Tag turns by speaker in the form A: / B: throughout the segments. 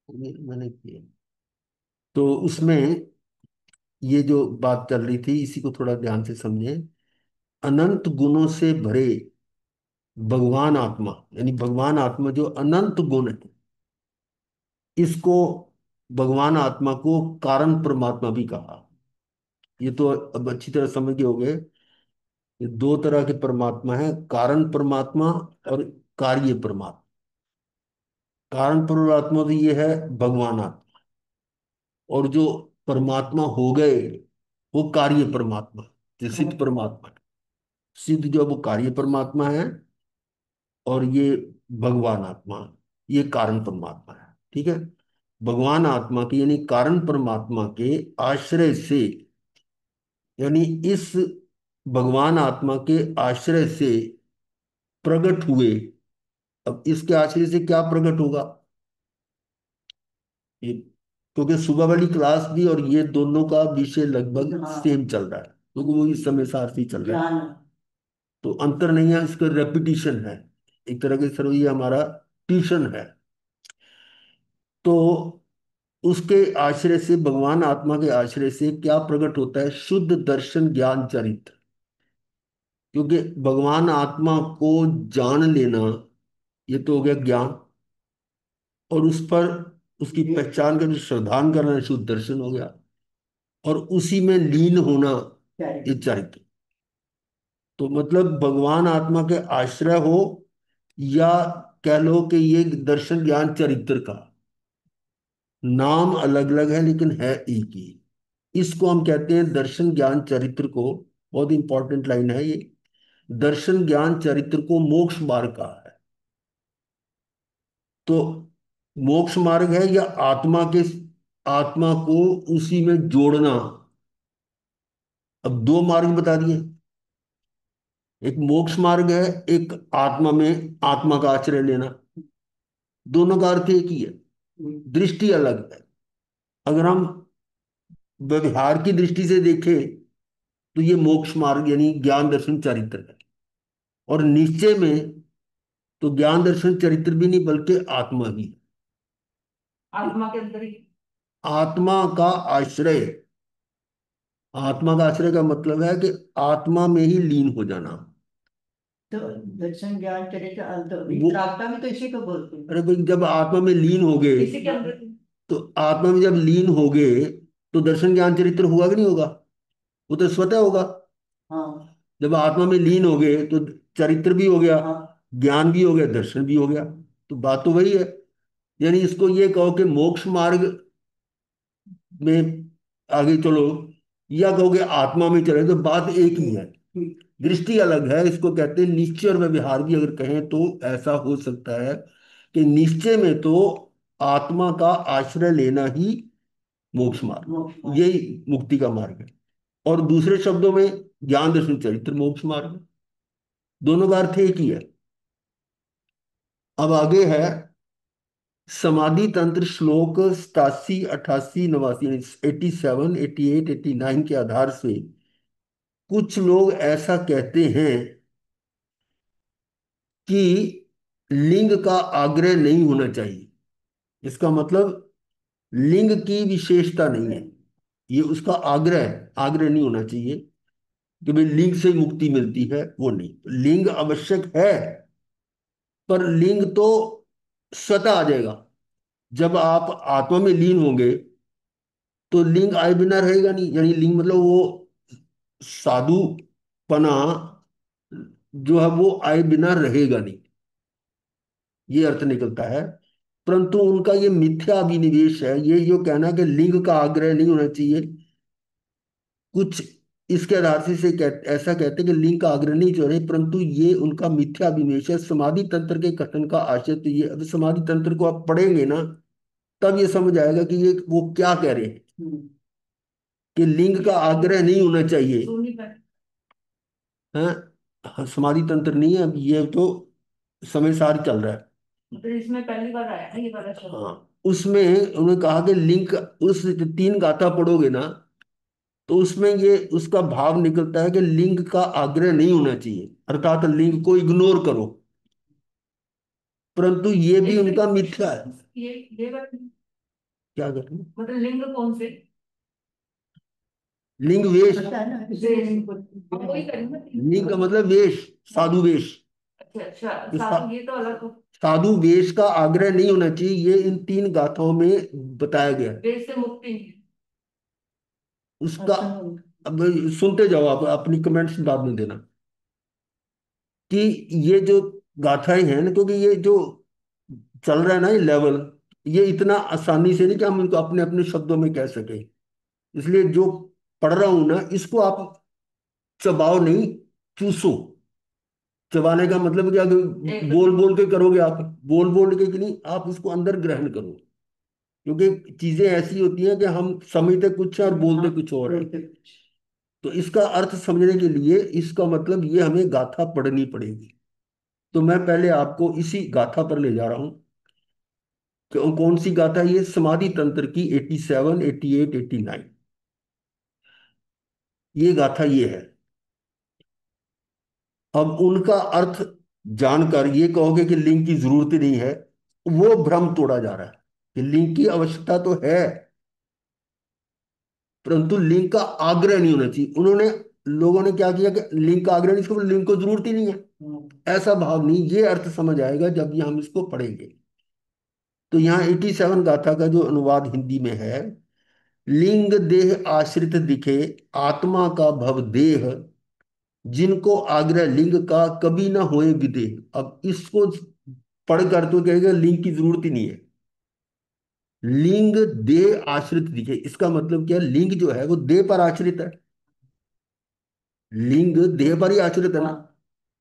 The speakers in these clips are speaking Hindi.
A: मैंने किया। तो उसमें ये जो बात चल रही थी, इसी को थोड़ा ध्यान से समझे। अनंत गुणों से भरे भगवान आत्मा, यानी भगवान आत्मा जो अनंत गुण है, इसको भगवान आत्मा को कारण परमात्मा भी कहा। ये तो अब अच्छी तरह समझ गए होंगे। ये दो तरह के परमात्मा है, कारण परमात्मा और कार्य परमात्मा। कारण परमात्मा तो ये है भगवान आत्मा, और जो परमात्मा हो गए वो कार्य परमात्मा, जो सिद्ध परमात्मा है। सिद्ध जो वो कार्य परमात्मा है, और ये भगवान आत्मा, ये कारण परमात्मा है। ठीक है। भगवान आत्मा की यानी कारण परमात्मा के आश्रय से, यानी इस भगवान आत्मा के आश्रय से प्रकट हुए। अब इसके आश्रय से क्या प्रकट होगा? ये, क्योंकि सुबह वाली क्लास भी और ये दोनों का विषय लगभग सेम चल रहा है, क्योंकि वो इस समय साथ ही चल रहा है। तो अंतर नहीं है, इसका रेपिटिशन है। एक तरह के सर ये हमारा ट्यूशन है। तो उसके आश्रय से, भगवान आत्मा के आश्रय से क्या प्रकट होता है? शुद्ध दर्शन ज्ञान चरित्र। क्योंकि भगवान आत्मा को जान लेना, ये तो हो गया ज्ञान, और उस पर उसकी पहचान करना, श्रद्धान करना शुद्ध दर्शन हो गया, और उसी में लीन होना ये चरित्र। तो मतलब भगवान आत्मा के आश्रय हो, या कह लो कि ये दर्शन ज्ञान चरित्र का नाम अलग अलग है लेकिन है एक ही। इसको हम कहते हैं दर्शन ज्ञान चरित्र को। बहुत इंपॉर्टेंट लाइन है ये। दर्शन ज्ञान चरित्र को मोक्ष मार्ग कहा है। तो मोक्ष मार्ग है या आत्मा के, आत्मा को उसी में जोड़ना। अब दो मार्ग बता दिए। एक मोक्ष मार्ग है, एक आत्मा में आत्मा का आश्रय लेना। दोनों का अर्थ एक ही है, दृष्टि अलग है। अगर हम व्यवहार की दृष्टि से देखें तो ये मोक्ष मार्ग यानी ज्ञान दर्शन चरित्र है। और निश्चय में तो ज्ञान दर्शन चरित्र भी नहीं, बल्कि आत्मा ही है। आत्मा के अंदर ही आत्मा का आश्रय। आत्मा का आश्रय का मतलब है कि आत्मा में ही लीन हो जाना। तो दर्शन ज्ञान चरित्र अंतरात्मा में तो इसी को बोलते हैं। अरे भाई, जब आत्मा में लीन हो गए, इसी के अंदर, तो आत्मा में जब लीन हो गए तो दर्शन ज्ञान चरित्र हुआ कि नहीं होगा? वो तो स्वतः होगा। हाँ। जब आत्मा में लीन हो गए तो चरित्र भी हो गया, हाँ, ज्ञान भी हो गया, दर्शन भी हो गया। तो बात तो वही है। यानी इसको ये कहो कि मोक्ष मार्ग में आगे चलो, या कहोगे आत्मा में चले, तो बात एक ही है, दृष्टि अलग है। इसको कहते हैं निश्चय और व्यवहार भी अगर कहें तो ऐसा हो सकता है कि निश्चय में तो आत्मा का आश्रय लेना ही मोक्ष मार्ग, यही मुक्ति का मार्ग है। और दूसरे शब्दों में ज्ञान दर्शन चरित्र मोक्ष मार्ग है। दोनों का अर्थ एक ही है। अब आगे है समाधि तंत्र श्लोक 87, 88, 89, 87, 88, 89 के आधार से कुछ लोग ऐसा कहते हैं कि लिंग का आग्रह नहीं होना चाहिए। इसका मतलब लिंग की विशेषता नहीं है, ये उसका आग्रह है। आग्रह नहीं होना चाहिए कि भाई लिंग से मुक्ति मिलती है, वो नहीं। लिंग आवश्यक है, पर लिंग तो स्वतः आ जाएगा। जब आप आत्मा में लीन होंगे तो लिंग आए बिना रहेगा नहीं। यानी लिंग मतलब वो साधुपना जो है वो आए बिना रहेगा नहीं, ये अर्थ निकलता है। परंतु उनका ये मिथ्या अभिनिवेश है, ये जो कहना है कि लिंग का आग्रह नहीं होना चाहिए। कुछ इसके आधार से ऐसा कहते हैं कि लिंग का आग्रह नहीं हो रहे, परंतु ये उनका मिथ्या अभिनिवेश है। समाधि तंत्र के कथन का आशय तो ये, अब समाधि तंत्र को आप पढ़ेंगे ना, तब ये समझ आएगा कि ये वो क्या कह रहे हैं, कि लिंग का आग्रह नहीं होना चाहिए। है, हाँ, समाधि तंत्र नहीं है, अब ये तो समय सार चल रहा है। मतलब इसमें पहली बार आया है ये वाला शब्द। हाँ, उसमें उन्होंने कहा कि लिंक, उस तीन गाथा पढ़ोगे ना, तो उसमें ये उसका भाव निकलता है कि लिंग का आग्रह नहीं होना चाहिए, अर्थात लिंग को इग्नोर करो। परंतु ये भी उनका मिथ्या है। ये बात क्या करें?
B: मतलब लिंग कौन से?
A: लिंग वेश।
B: वही करेंगे।
A: लिंग का मतलब वेश, साधु वेश।
B: अच्छा अच्छा,
A: तो
B: साधु ये तो अलग हो।
A: साधु वेश का आग्रह नहीं होना चाहिए, ये इन तीन गाथाओं में बताया गया है।
B: वेद से मुक्ति नहीं।
A: उसका अब सुनते जाओ, आप अपनी कमेंट्स बाद में देना कि ये जो गाथाएं हैं ना, क्योंकि ये जो चल रहा है ना ये लेवल, ये इतना आसानी से नहीं कि हम इनको अपने अपने शब्दों में कह सके। इसलिए जो पढ़ रहा हूं ना, इसको आप चबाओ नहीं, चूसो। चबाने का मतलब क्या कि
B: एक
A: बोल बोल के करोगे आप, बोल बोल के कि नहीं, आप उसको अंदर ग्रहण करो। क्योंकि चीजें ऐसी होती हैं कि हम समझते कुछ है और बोलते कुछ और है। तो इसका अर्थ समझने के लिए इसका मतलब ये हमें गाथा पढ़नी पड़ेगी। तो मैं पहले आपको इसी गाथा पर ले जा रहा हूं कि कौन सी गाथा है? ये समाधि तंत्र की 87, 88, 89, ये गाथा ये है। अब उनका अर्थ जानकर ये कहोगे कि लिंग की जरूरत ही नहीं है, वो भ्रम तोड़ा जा रहा है कि लिंग की आवश्यकता तो है, परंतु लिंग का आग्रह नहीं होना चाहिए। उन्होंने, लोगों ने क्या किया कि लिंग का आग्रह नहीं, इसको लिंग को जरूरत ही नहीं है, ऐसा भाव नहीं। ये अर्थ समझ आएगा जब ये हम इसको पढ़ेंगे। तो यहाँ 87 गाथा का जो अनुवाद हिंदी में है, लिंग देह आश्रित दिखे, आत्मा का भव देह, जिनको आग्रह लिंग का कभी ना होए विदेह। अब इसको पढ़कर तो कहेगा लिंग की जरूरत ही नहीं है। लिंग देह आश्रित दिखे, इसका मतलब क्या? लिंग जो है वो देह पर आश्रित है। लिंग देह पर ही आश्रित है ना,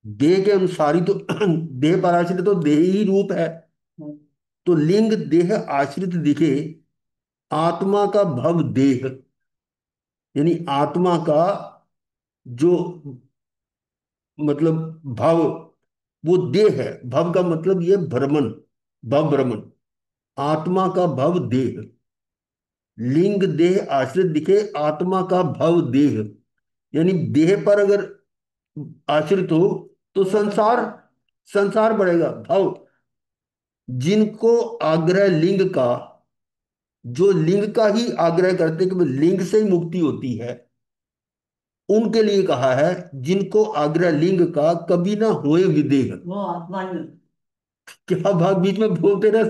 A: देह के अनुसार ही तो देह पर आश्रित तो देह ही रूप है। तो लिंग देह आश्रित दिखे, आत्मा का भव देह, यानी आत्मा का जो मतलब भव, वो देह है। भव का मतलब ये भ्रमण, भव भ्रमण, आत्मा का भव देह। लिंग देह आश्रित दिखे, आत्मा का भव देह, यानी देह पर अगर आश्रित हो तो संसार, संसार बढ़ेगा, भव। जिनको आग्रह लिंग का, जो लिंग का ही आग्रह करते कि भाई लिंग से ही मुक्ति होती है, उनके लिए कहा है जिनको आग्रह लिंग का कभी ना होए विदेह। वो आत्मा ही, क्या भाग बीच में बोलते रहे,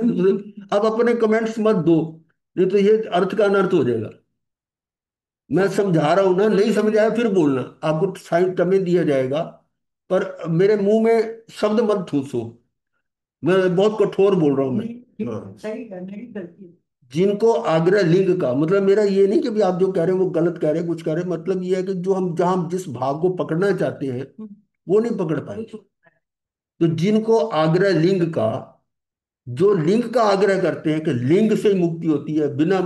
A: अब अपने कमेंट्स मत दो, नहीं तो ये अर्थ का अनर्थ हो जाएगा। मैं समझा रहा हूं ना, नहीं समझ आया फिर बोलना, आपको साइड समय दिया जाएगा। पर मेरे मुंह में शब्द मत ठूसो, मैं बहुत कठोर बोल रहा हूं मैं। हाँ, सही है, मेरी गलती है। जिनको आग्रह लिंग का मतलब, मेरा ये नहीं कि भी आप जो कह रहे हैं वो गलत कह रहे हैं, कुछ कह रहे हैं, मतलब ये है कि जो हम जहां जिस भाग को पकड़ना चाहते हैं वो नहीं पकड़ पाए। तो जिनको आग्रह लिंग का, जो लिंग का आग्रह करते हैं कि लिंग से ही मुक्ति होती है, बिना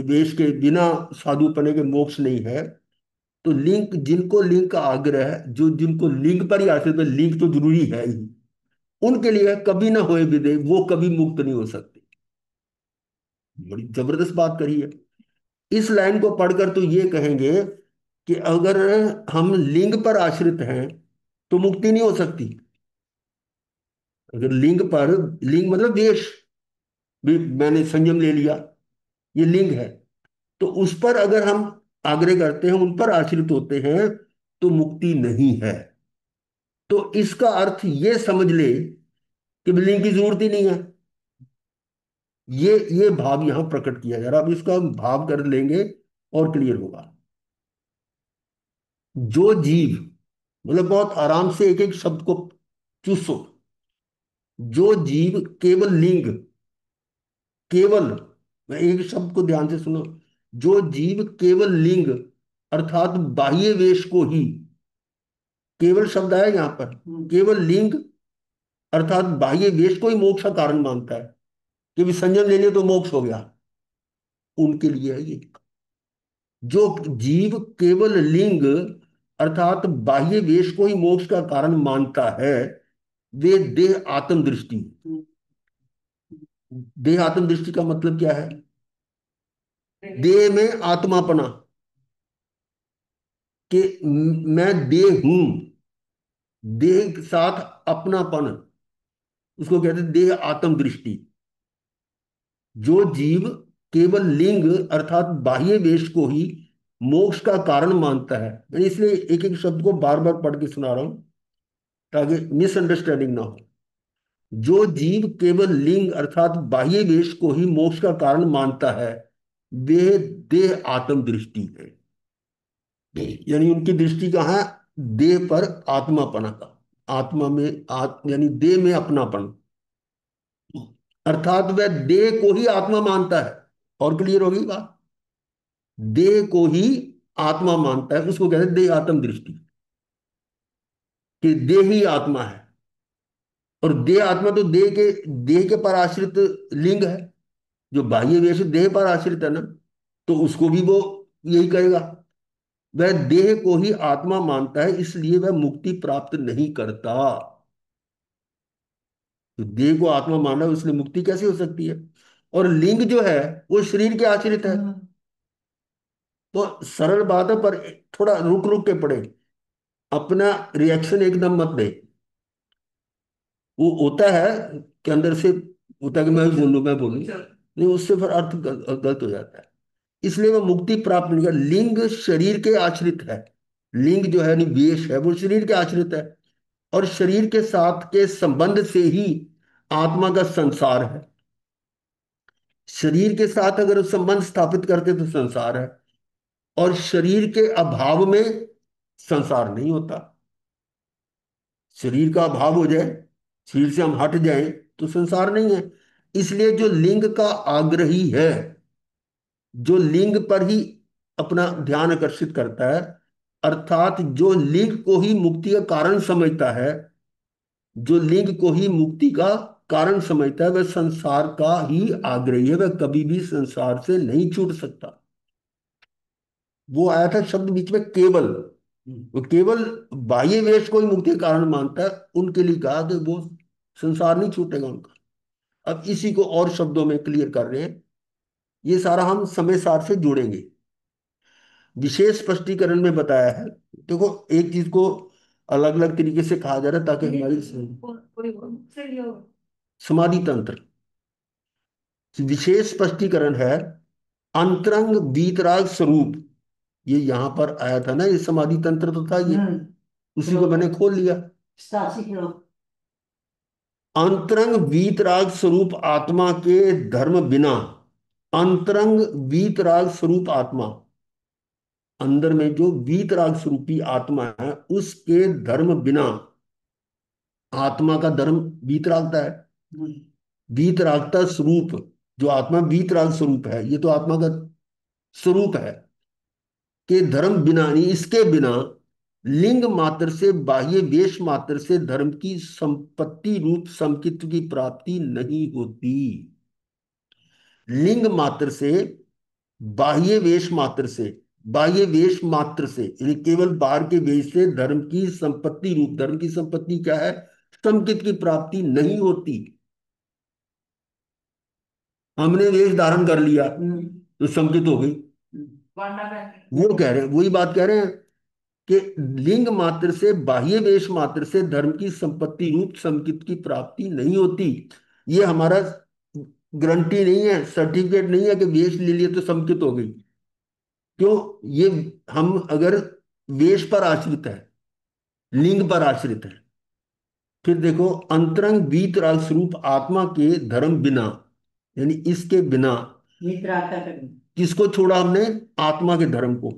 A: वेश के, बिना साधुपने के मोक्ष नहीं है। तो लिंग, जिनको लिंग का आग्रह है, जो जिनको लिंग पर ही आश्रित है, लिंग तो जरूरी है ही, उनके लिए कभी ना होए विदे, वो कभी मुक्त नहीं हो सकते। बड़ी जबरदस्त बात करी है। इस लाइन को पढ़कर तो ये कहेंगे कि अगर हम लिंग पर आश्रित हैं तो मुक्ति नहीं हो सकती। अगर लिंग पर, लिंग मतलब वेश, भी मैंने संयम ले लिया, ये लिंग है, तो उस पर अगर हम आग्रह करते हैं, उन पर आश्रित होते हैं, तो मुक्ति नहीं है। तो इसका अर्थ ये समझ ले कि लिंग की जरूरत ही नहीं है। ये भाव यहां प्रकट किया जा रहा है। अब इसका हम भाव कर लेंगे और क्लियर होगा। जो जीव, मतलब बहुत आराम से एक एक शब्द को चूसो। जो जीव केवल लिंग, केवल, मैं एक शब्द को ध्यान से सुनो, जो जीव केवल लिंग अर्थात बाह्य वेश को ही, केवल शब्द आया यहां पर, केवल लिंग अर्थात बाह्य वेश को ही मोक्ष का कारण मानता है कि भी संयम ले लिया तो मोक्ष हो गया, उनके लिए है ये। जो जीव केवल लिंग अर्थात बाह्य वेश को ही मोक्ष का कारण मानता है, वे देह आत्म दृष्टि। देह आत्म दृष्टि का मतलब क्या है? देह में आत्मापना, कि मैं देह हूं, देह के साथ अपनापन, उसको कहते हैं देह आत्म दृष्टि। जो जीव केवल लिंग अर्थात बाह्य वेश को ही मोक्ष का कारण मानता है, मैं इसलिए एक एक शब्द को बार बार पढ़ के सुना रहा हूं ताकि मिसअंडरस्टैंडिंग ना हो। जो जीव केवल लिंग अर्थात बाह्य वेश को ही मोक्ष का कारण मानता है, वे देह आत्म दृष्टि है। यानी उनकी दृष्टि कहाँ है? देह पर आत्मापना का। आत्मा में यानी देह में अपनापन, अर्थात वह देह को ही आत्मा मानता है। और क्लियर होगी बात? देह को ही आत्मा मानता है, उसको कहते हैं देह आत्म दृष्टि, कि देह ही आत्मा है। और देह आत्मा तो देह के पर आश्रित लिंग है। जो बाह्य वेश देह पर आश्रित है ना, तो उसको भी वो यही कहेगा। वह देह को ही आत्मा मानता है, इसलिए वह मुक्ति प्राप्त नहीं करता। तो देह को आत्मा माना है, उसलिए मुक्ति कैसे हो सकती है? और लिंग जो है वो शरीर के आश्रित है। तो सरल बात है, पर थोड़ा रुक रुक के पढ़े। अपना रिएक्शन एकदम मत दे। वो होता है कि अंदर से होता है कि मैं बोलूं नहीं, उससे फिर अर्थ गलत हो जाता है। इसलिए वह मुक्ति प्राप्त नहीं कर। लिंग शरीर के आश्रित है। लिंग जो है वेश है, वो शरीर के आश्रित है। और शरीर के साथ के संबंध से ही आत्मा का संसार है। शरीर के साथ अगर संबंध स्थापित करते तो संसार है, और शरीर के अभाव में संसार नहीं होता। शरीर का अभाव हो जाए, शरीर से हम हट जाएं, तो संसार नहीं है। इसलिए जो लिंग का आग्रही है, जो लिंग पर ही अपना ध्यान आकर्षित करता है, अर्थात जो लिंग को ही मुक्ति का कारण समझता है, जो लिंग को ही मुक्ति का कारण समझता है, वह संसार का ही आग्रही है। वह कभी भी संसार से नहीं छूट सकता। वो आया था शब्द बीच में, केवल। वो केवल बाह्य वेश को ही मुक्ति का कारण मानता है, उनके लिए कहा कि वो संसार नहीं छूटेगा उनका। अब इसी को और शब्दों में क्लियर कर रहे हैं। ये सारा हम समय सार से जोड़ेंगे। विशेष स्पष्टीकरण में बताया है। देखो, एक चीज को अलग अलग तरीके से कहा जा रहा है ताकि हमारी समाधि तंत्र। विशेष स्पष्टीकरण है अंतरंग वीतराग स्वरूप। ये यहां पर आया था ना, ये समाधि तंत्र तो था ये, उसी को मैंने खोल लिया। अंतरंग वीतराग स्वरूप आत्मा के धर्म बिना। अंतरंग वीतराग स्वरूप आत्मा, अंदर में जो वीतराग स्वरूपी आत्मा है, उसके धर्म बिना। आत्मा का धर्म वीतरागता है। वीतरागता स्वरूप जो आत्मा वीतराग स्वरूप है, ये तो आत्मा का स्वरूप है, के धर्म बिना, नहीं इसके बिना लिंग मात्र से बाह्य वेश मात्र से धर्म की संपत्ति रूप समकित्व की प्राप्ति नहीं होती। लिंग मात्र से, बाह्य वेश मात्र से, बाह्य वेश मात्र से यानी केवल बाहर के वेश से धर्म की संपत्ति रूप, धर्म की संपत्ति क्या है? समकित की प्राप्ति नहीं होती। हमने वेश धारण कर लिया तो समकित हो गई। वो कह रहे हैं, वही बात कह रहे हैं कि लिंग मात्र से, बाह्य वेश मात्र से धर्म की संपत्ति रूप समकित की प्राप्ति नहीं होती। ये हमारा गारंटी नहीं है, सर्टिफिकेट नहीं है कि वेश ले लिए तो समकित हो गई। क्यों? ये हम अगर वेश पर आश्रित है, लिंग पर आश्रित है। फिर देखो, अंतरंग वीतराग स्वरूप आत्मा के धर्म बिना, यानी इसके बिना। किसको छोड़ा हमने? आत्मा के धर्म को।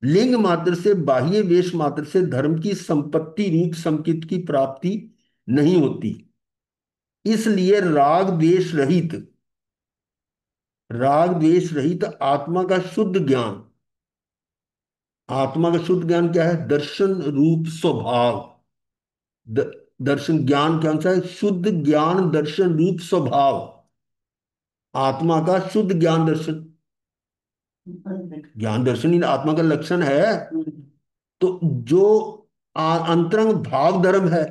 A: लिंग मात्र से, बाह्य वेश मात्र से धर्म की संपत्ति रूप समकित की प्राप्ति नहीं होती। इसलिए राग द्वेष रहित आत्मा का शुद्ध ज्ञान। आत्मा का शुद्ध ज्ञान क्या है? दर्शन रूप स्वभाव। द, दर्शन ज्ञान कौन सा है? शुद्ध ज्ञान दर्शन रूप स्वभाव। आत्मा का शुद्ध ज्ञान दर्शन, ज्ञान दर्शन ही आत्मा का लक्षण है। तो जो अंतरंग भाव धर्म है,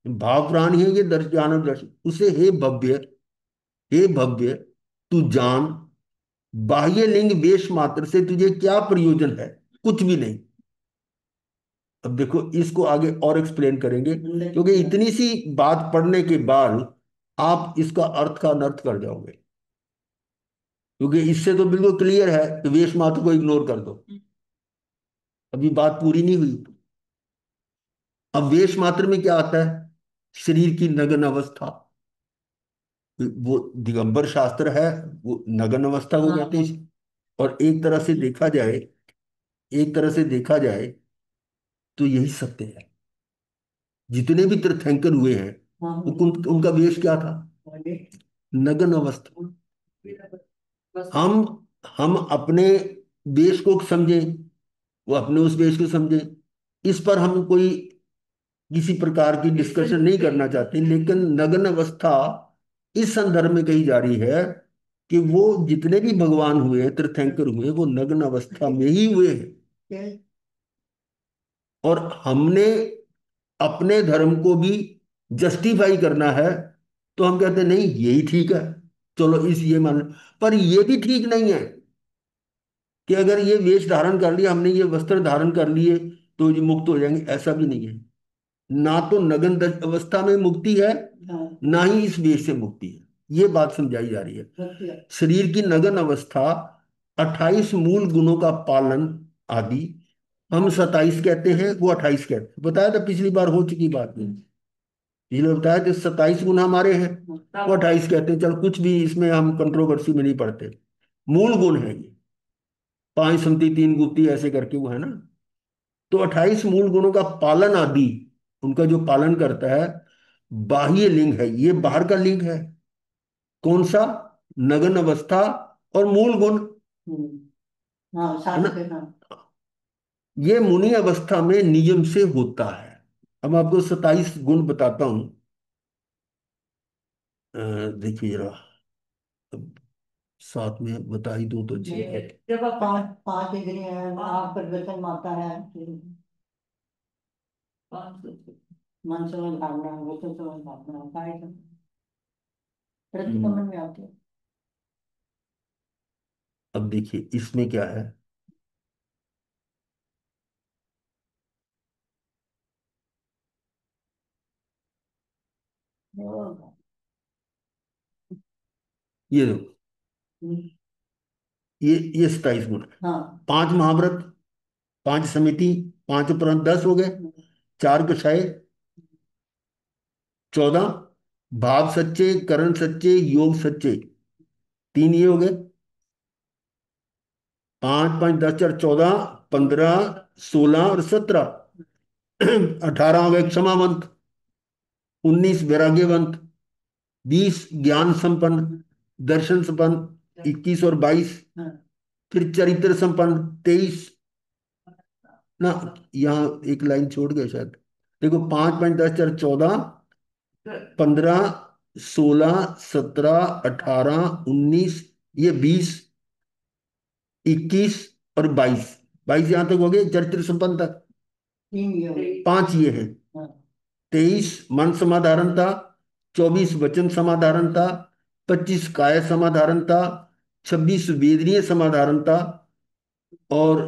A: भाव प्राण है ये ज्ञान और दर्शन, उसे हे भव्य, हे भव्य, तू जान, बाह्य लिंग वेश मात्र से तुझे क्या प्रयोजन है? कुछ भी नहीं। अब देखो, इसको आगे और एक्सप्लेन करेंगे, क्योंकि इतनी सी बात पढ़ने के बाद आप इसका अर्थ का अनर्थ कर जाओगे। क्योंकि इससे तो बिल्कुल क्लियर है कि वेश मात्र को इग्नोर कर दो। अभी बात पूरी नहीं हुई। अब वेश मात्र में क्या आता है? शरीर की नग्न अवस्था। वो दिगंबर शास्त्र है, वो नग्न अवस्था को कहते हैं। और एक तरह से देखा जाए, एक तरह से देखा जाए तो यही सत्य है। जितने भी तीर्थंकर हुए हैं, उनका वेश क्या था? नग्न अवस्था। हम हम अपने वेश को समझें, वो अपने उस वेश को समझें। इस पर हम कोई किसी प्रकार की डिस्कशन नहीं करना चाहते, लेकिन नग्न अवस्था इस संदर्भ में कही जा रही है कि वो जितने भी भगवान हुए हैं, तीर्थंकर हुए, वो नग्न अवस्था में ही हुए हैं। और हमने अपने धर्म को भी जस्टिफाई करना है, तो हम कहते हैं नहीं यही ठीक है, चलो इस ये मान। पर ये भी ठीक नहीं है कि अगर ये वेश धारण कर लिया, हमने ये वस्त्र धारण कर लिए, तो ये मुक्त हो जाएंगे, ऐसा भी नहीं है। ना तो नग्न अवस्था में मुक्ति है, ना ही इस वेश से मुक्ति है। ये बात समझाई जा रही है। शरीर की नग्न अवस्था, 28 मूल गुणों का पालन आदि। हम 27 कहते हैं, वो 28 कहते हैं। बताया था पिछली बार, हो चुकी बात नहीं। पिछले बार बताया जो 27 गुण हमारे हैं, वो 28 कहते हैं। चल कुछ भी इसमें हम कंट्रोवर्सी में नहीं पड़ते। मूल गुण है ये, पांच संति तीन गुप्ती ऐसे करके वो है ना। तो 28 मूल गुणों का पालन आदि, उनका जो पालन करता है, बाह्य लिंग है, ये बाहर का लिंग है। कौन सा? नग्न अवस्था और मूल गुण, हाँ है साथ ना। ये मुनि अवस्था में नियम से होता है। अब आपको 27 गुण बताता हूं। देखिए जरा, अब साथ में बता ही दूं तो ठीक है। जब आप पांच पांच इंद्रियां हैं, आप प्रदर्शन माता है, मन समझ भावना, वचन समझ भावना, काय प्रतिक्रमण में आते हैं। अब देखिए इसमें क्या है। ये देखो, ये 27 गुण। हाँ। पांच महाव्रत, पांच समिति, पांच उपरांत 10 हो गए। चार कषाय 14, भाव सच्चे, करण सच्चे, योग सच्चे, तीन ये हो गए। पांच पांच 10 4 14, 15, 16 और 17। 18 हो गए क्षमावंत, 19 वैराग्यवंत, 20 ज्ञान संपन्न, दर्शन संपन्न, 21 और 22 फिर चरित्र संपन्न, 23 ना। यहाँ एक लाइन छोड़ गए शायद। देखो, पांच पांच 10 4 14, 15, 16, 17, 18, 19, ये 20, 21 और 22। 22 यहां तक हो गए चरित्र संपन्न तक। पांच ये है। 23 मन समाधारणता, 24 वचन समाधारणता, 25 काया समाधारणता, 26 वेदनीय समाधारणता और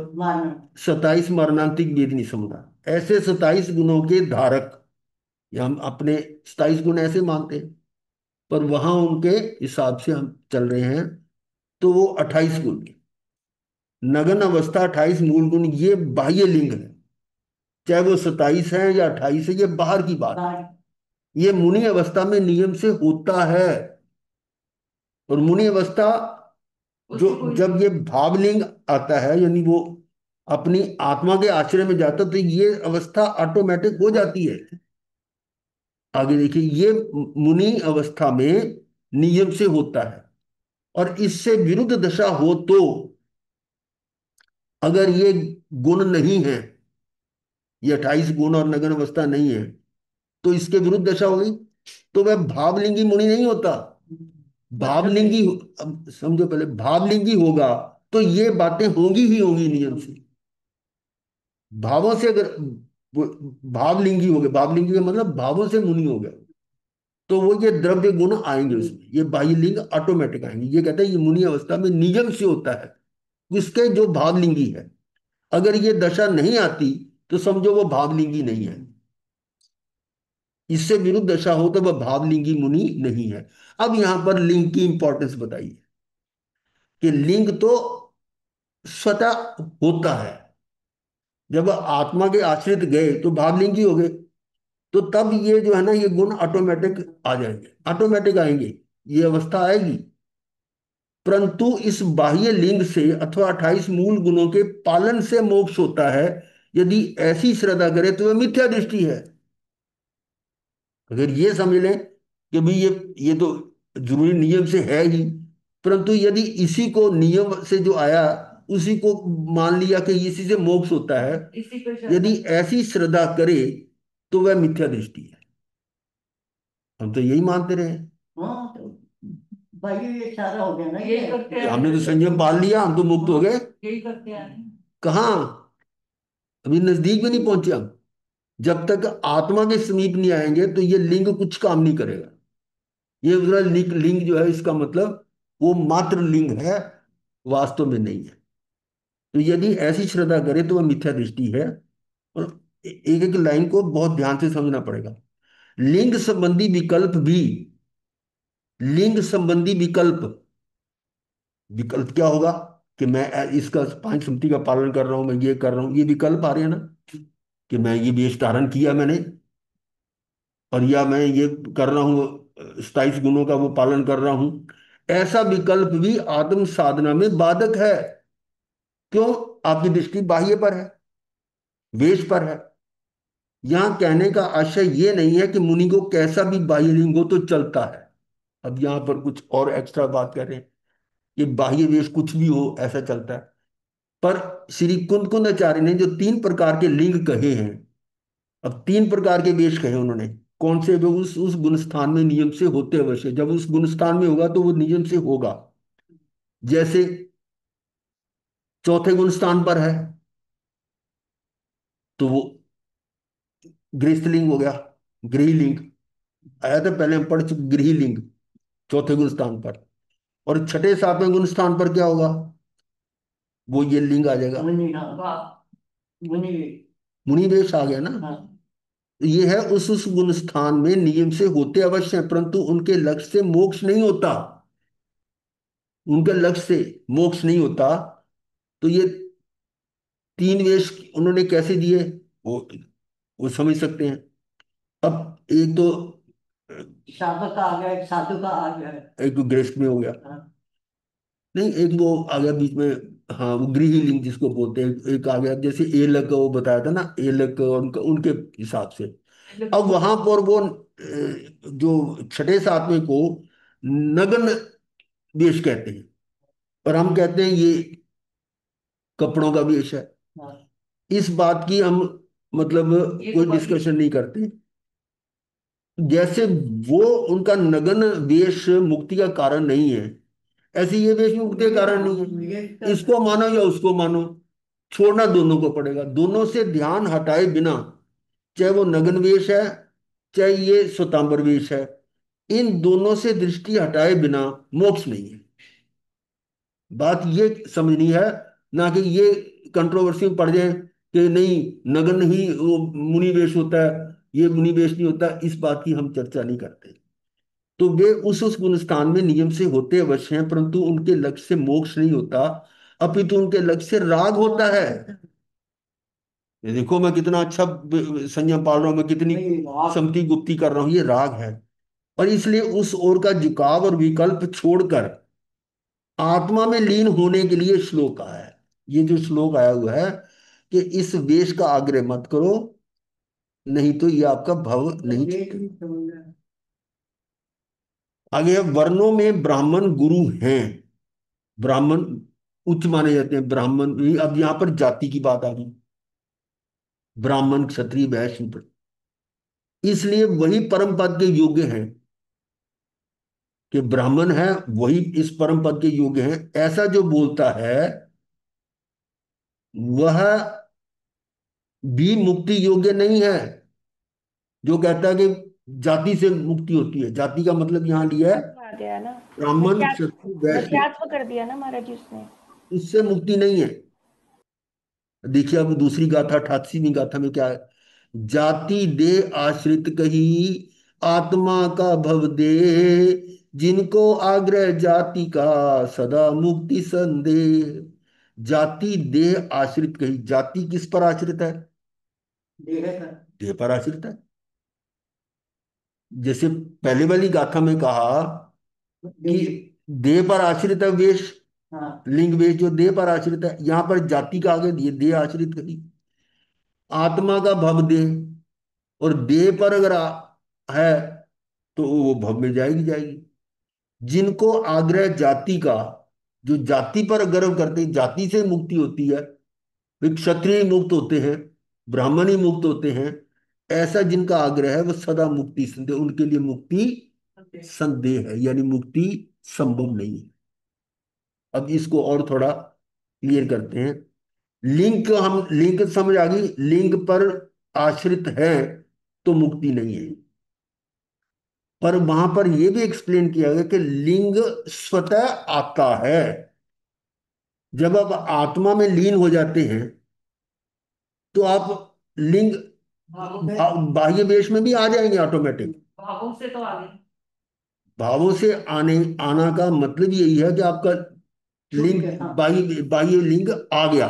A: 27 मरणांतिक वेदनी समाधान। ऐसे 27 गुणों के धारक, ये हम अपने 27 गुण ऐसे मानते हैं, पर वहां उनके हिसाब से हम चल रहे हैं, तो वो 28 गुण। नगन अवस्था 28 मूल गुण, ये बाह्य लिंग है। चाहे वो 27 है या 28 है, ये बाहर की बात है। ये मुनि अवस्था में नियम से होता है। और मुनि अवस्था, जो जब ये भावलिंग आता है, यानी वो अपनी आत्मा के आश्रय में जाता है, तो ये अवस्था ऑटोमेटिक हो जाती है। आगे देखिए, ये मुनि अवस्था में नियम से होता है। और इससे विरुद्ध दशा हो तो, अगर ये गुण नहीं है, ये 28 गुण और नगन अवस्था नहीं है, तो इसके विरुद्ध दशा होगी, तो वह भावलिंगी मुनि नहीं होता। भावलिंगी, अब समझो पहले, भावलिंगी होगा तो ये बातें होंगी ही होंगी नियम से। भावों से अगर वो भावलिंगी हो गए, भावलिंगी का मतलब भावों से मुनि हो गया, तो वो ये द्रव्य गुण आएंगे उसमें, ये बाह्य लिंग ऑटोमेटिक आएंगे। ये कहते हैं ये मुनि अवस्था में नियम से होता है, उसके जो भावलिंगी है। अगर ये दशा नहीं आती तो समझो वो भावलिंगी नहीं है। इससे विरुद्ध दशा हो तो वह भावलिंगी मुनि नहीं है। अब यहां पर लिंग की इंपॉर्टेंस बताइए। कि लिंग तो स्वतः होता है। जब आत्मा के आश्रित गए तो भावलिंग ही हो गए। तो तब ये जो है ना, ये गुण ऑटोमेटिक आ जाएंगे, ऑटोमेटिक आएंगे, ये अवस्था आएगी। परंतु इस बाह्य लिंग से अथवा 28 मूल गुणों के पालन से मोक्ष होता है, यदि ऐसी श्रद्धा करे तो वह मिथ्या दृष्टि है। अगर ये समझ लें कि भाई ये तो जरूरी नियम से है ही, परंतु यदि इसी को नियम से जो आया उसी को मान लिया कि इसी से मोक्ष होता है,
B: इसी पे
A: यदि
B: श्रद्धा।
A: ऐसी श्रद्धा करे तो वह मिथ्या दृष्टि है। हम तो यही मानते रहे हैं।
C: हाँ तो भाई ये सारा हो गया ना
B: यही करते हैं।
A: हमने तो संयम पाल लिया, हम तो मुक्त हो गए।
B: यही करते हैं।
A: कहाँ? अभी नजदीक भी नहीं पहुंचे हम। जब तक आत्मा के समीप नहीं आएंगे तो ये लिंग कुछ काम नहीं करेगा। ये पूरा लिंग लिंग जो है, इसका मतलब वो मात्र लिंग है, वास्तव में नहीं है। तो यदि ऐसी श्रद्धा करे तो वह मिथ्या दृष्टि है। और एक एक लाइन को बहुत ध्यान से समझना पड़ेगा। लिंग संबंधी विकल्प भी, लिंग संबंधी विकल्प, विकल्प क्या होगा? कि मैं इसका पांच संगति का पालन कर रहा हूं, मैं ये कर रहा हूं, ये विकल्प आ रहे हैं ना। कि मैं ये वेश धारण किया मैंने, और या मैं ये कर रहा हूँ 27 गुणों का वो पालन कर रहा हूं। ऐसा विकल्प भी आत्म साधना में बाधक है। क्यों? आपकी दृष्टि बाह्य पर है, वेश पर है। यहां कहने का आशय ये नहीं है कि मुनि को कैसा भी बाह्य लिंग हो तो चलता है। अब यहां पर कुछ और एक्स्ट्रा बात कर रहे हैं कि बाह्य वेश कुछ भी हो ऐसा चलता है। पर श्री कुंद आचार्य ने जो 3 प्रकार के लिंग कहे हैं, अब 3 प्रकार के वेश कहे उन्होंने। कौन से? वो उस गुण स्थान में नियम से होते अवश्य, जब उस गुण स्थान में होगा तो वो नियम से होगा। जैसे चौथे गुण स्थान पर है तो वो गृहस्थलिंग हो गया, गृहलिंग आया था पहले, हम पढ़ चुके गृहलिंग चौथे गुण स्थान पर। और छठे सातवें गुण स्थान पर क्या होगा? वो ये लिंग आ जाएगा,
C: मुनि, हाँ
B: वाह।
C: मुनि।
A: मुनि वेश आ गया ना।
C: हाँ
A: तो ये है उस गुण स्थान में नियम से होते अवश्य हैं, परंतु उनके लक्ष्य से मोक्ष नहीं होता। उनके लक्ष्य से मोक्ष नहीं होता। तो ये 3 वेश उन्होंने कैसे दिए, वो वो समझ सकते हैं। अब एक तो
C: साधक का आ गया, एक साधु का आ गया।
A: एक तो गृहस्थ में हो गया,
C: हाँ
A: नहीं एक वो आ गया बीच में। हाँ, वो गृही लिंग जिसको बोलते हैं, एक आ गया जैसे एलक का वो बताया था ना, एलक और उनका उनके हिसाब से। अब वहां पर वो जो छठे सातवें को नग्न वेश कहते हैं, और हम कहते हैं ये कपड़ों का वेश है।
C: हाँ
A: इस बात की हम मतलब
B: ये तो
A: कोई
B: बात
A: डिस्कशन नहीं करते। जैसे वो उनका नग्न वेश मुक्ति का कारण नहीं है, ऐसे ये वेश मुक्ति का कारण नहीं है। इसको मानो या उसको मानो, छोड़ना दोनों को पड़ेगा। दोनों से ध्यान हटाए बिना, चाहे वो नग्न वेश है चाहे ये श्वेतांबर वेश है, इन दोनों से दृष्टि हटाए बिना मोक्ष नहीं है। बात ये समझनी है, ना कि ये कंट्रोवर्सी में पड़ जाए कि नहीं नग्न ही वो मुनि वेश होता है, ये मुनि वेश नहीं होता। इस बात की हम चर्चा नहीं करते। तो वे उस गुण स्थान में नियम से होते अवश्य हैं, परंतु उनके लक्ष्य से मोक्ष नहीं होता, अपितु उनके लक्ष्य से राग होता है। ये देखो मैं कितना अच्छा संयम पाल रहा हूं, मैं कितनी समति गुप्ती कर रहा हूं, ये राग है। और इसलिए उस ओर का झुकाव और विकल्प छोड़कर आत्मा में लीन होने के लिए श्लोक आया है। ये जो श्लोक आया हुआ है कि इस वेश का आग्रह मत करो, नहीं तो ये आपका भव नहीं छूटेगा। आगे है, वर्णों में ब्राह्मण गुरु हैं। ब्राह्मण उच्च माने जाते हैं, ब्राह्मण अब यहां पर जाति की बात आ गई, ब्राह्मण क्षत्रिय वैश्य शूद्र, इसलिए वही परम पद के योग्य हैं। कि ब्राह्मण है वही इस परम पद के योग्य हैं, ऐसा जो बोलता है वह भी मुक्ति योग्य नहीं है। जो कहता है कि जाति से मुक्ति होती है, जाति का मतलब यहां लिया है
D: आ गया ना।
A: ब्राह्मण
D: वश्यात्व
A: क्षत्रिय वैश्य,
D: वश्यात्व कर दिया ना महाराज जी उसने।
A: इससे मुक्ति नहीं है। देखिए अब दूसरी गाथा 88वीं गाथा में क्या है? जाति देह आश्रित कही आत्मा का भव दे, जिनको आग्रह जाति का, सदा मुक्ति संदेह। जाति देह आश्रित कही, जाति किस पर आश्रित है?
C: देह का।
A: देह पर आश्रित है। जैसे पहले वाली गाथा में कहा कि
C: देह।
A: देह पर आश्रित है वेश,
C: हाँ।
A: लिंग वेश जो देह पर आश्रित है, यहां पर जाति का आगे दिए देह आश्रित करी। आत्मा का भव देह, और देह पर अगर है तो वो भव में जाएगी जाएगी। जिनको आग्रह जाति का, जो जाति पर गर्व करते हैं, जाति से मुक्ति होती है, वे क्षत्रिय मुक्त होते हैं, ब्राह्मण ही मुक्त होते हैं, ऐसा जिनका आग्रह है वो सदा मुक्ति संदेह, उनके लिए मुक्ति संदेह है, यानी मुक्ति संभव नहीं है। अब इसको और थोड़ा क्लियर करते हैं। लिंग, हम लिंग समझ आ गई, लिंग पर आश्रित है तो मुक्ति नहीं है। पर वहां पर यह भी एक्सप्लेन किया गया कि लिंग स्वतः आता है। जब आप आत्मा में लीन हो जाते हैं तो आप लिंग
C: भावों में।
A: बाह्य वेश में भी आ जाएंगे ऑटोमेटिक।
B: भावों से तो आगे।
A: भावों से आने आना का मतलब यही है कि आपका
C: छूट
A: लिंग,
C: गया। हाँ।
A: बाह्य बाह्य लिंग आ गया।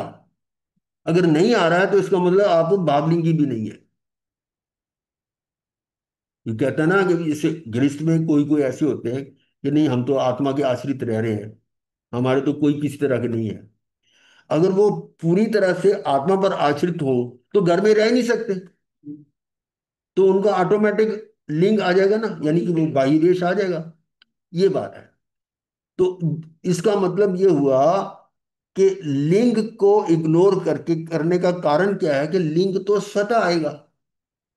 A: अगर नहीं आ रहा है तो इसका मतलब आप भावलिंगी भी नहीं है। ये कहता है ना कि जैसे गृहस्थ में कोई कोई ऐसे होते हैं कि नहीं हम तो आत्मा के आश्रित रह रहे हैं, हमारे तो कोई किसी तरह के नहीं है। अगर वो पूरी तरह से आत्मा पर आश्रित हो तो घर में रह नहीं सकते, तो उनका ऑटोमेटिक लिंग आ जाएगा ना, यानी कि वो बाह्य देश आ जाएगा। ये बात है। तो इसका मतलब ये हुआ कि लिंग को इग्नोर करके करने का कारण क्या है कि लिंग तो स्वतः आएगा,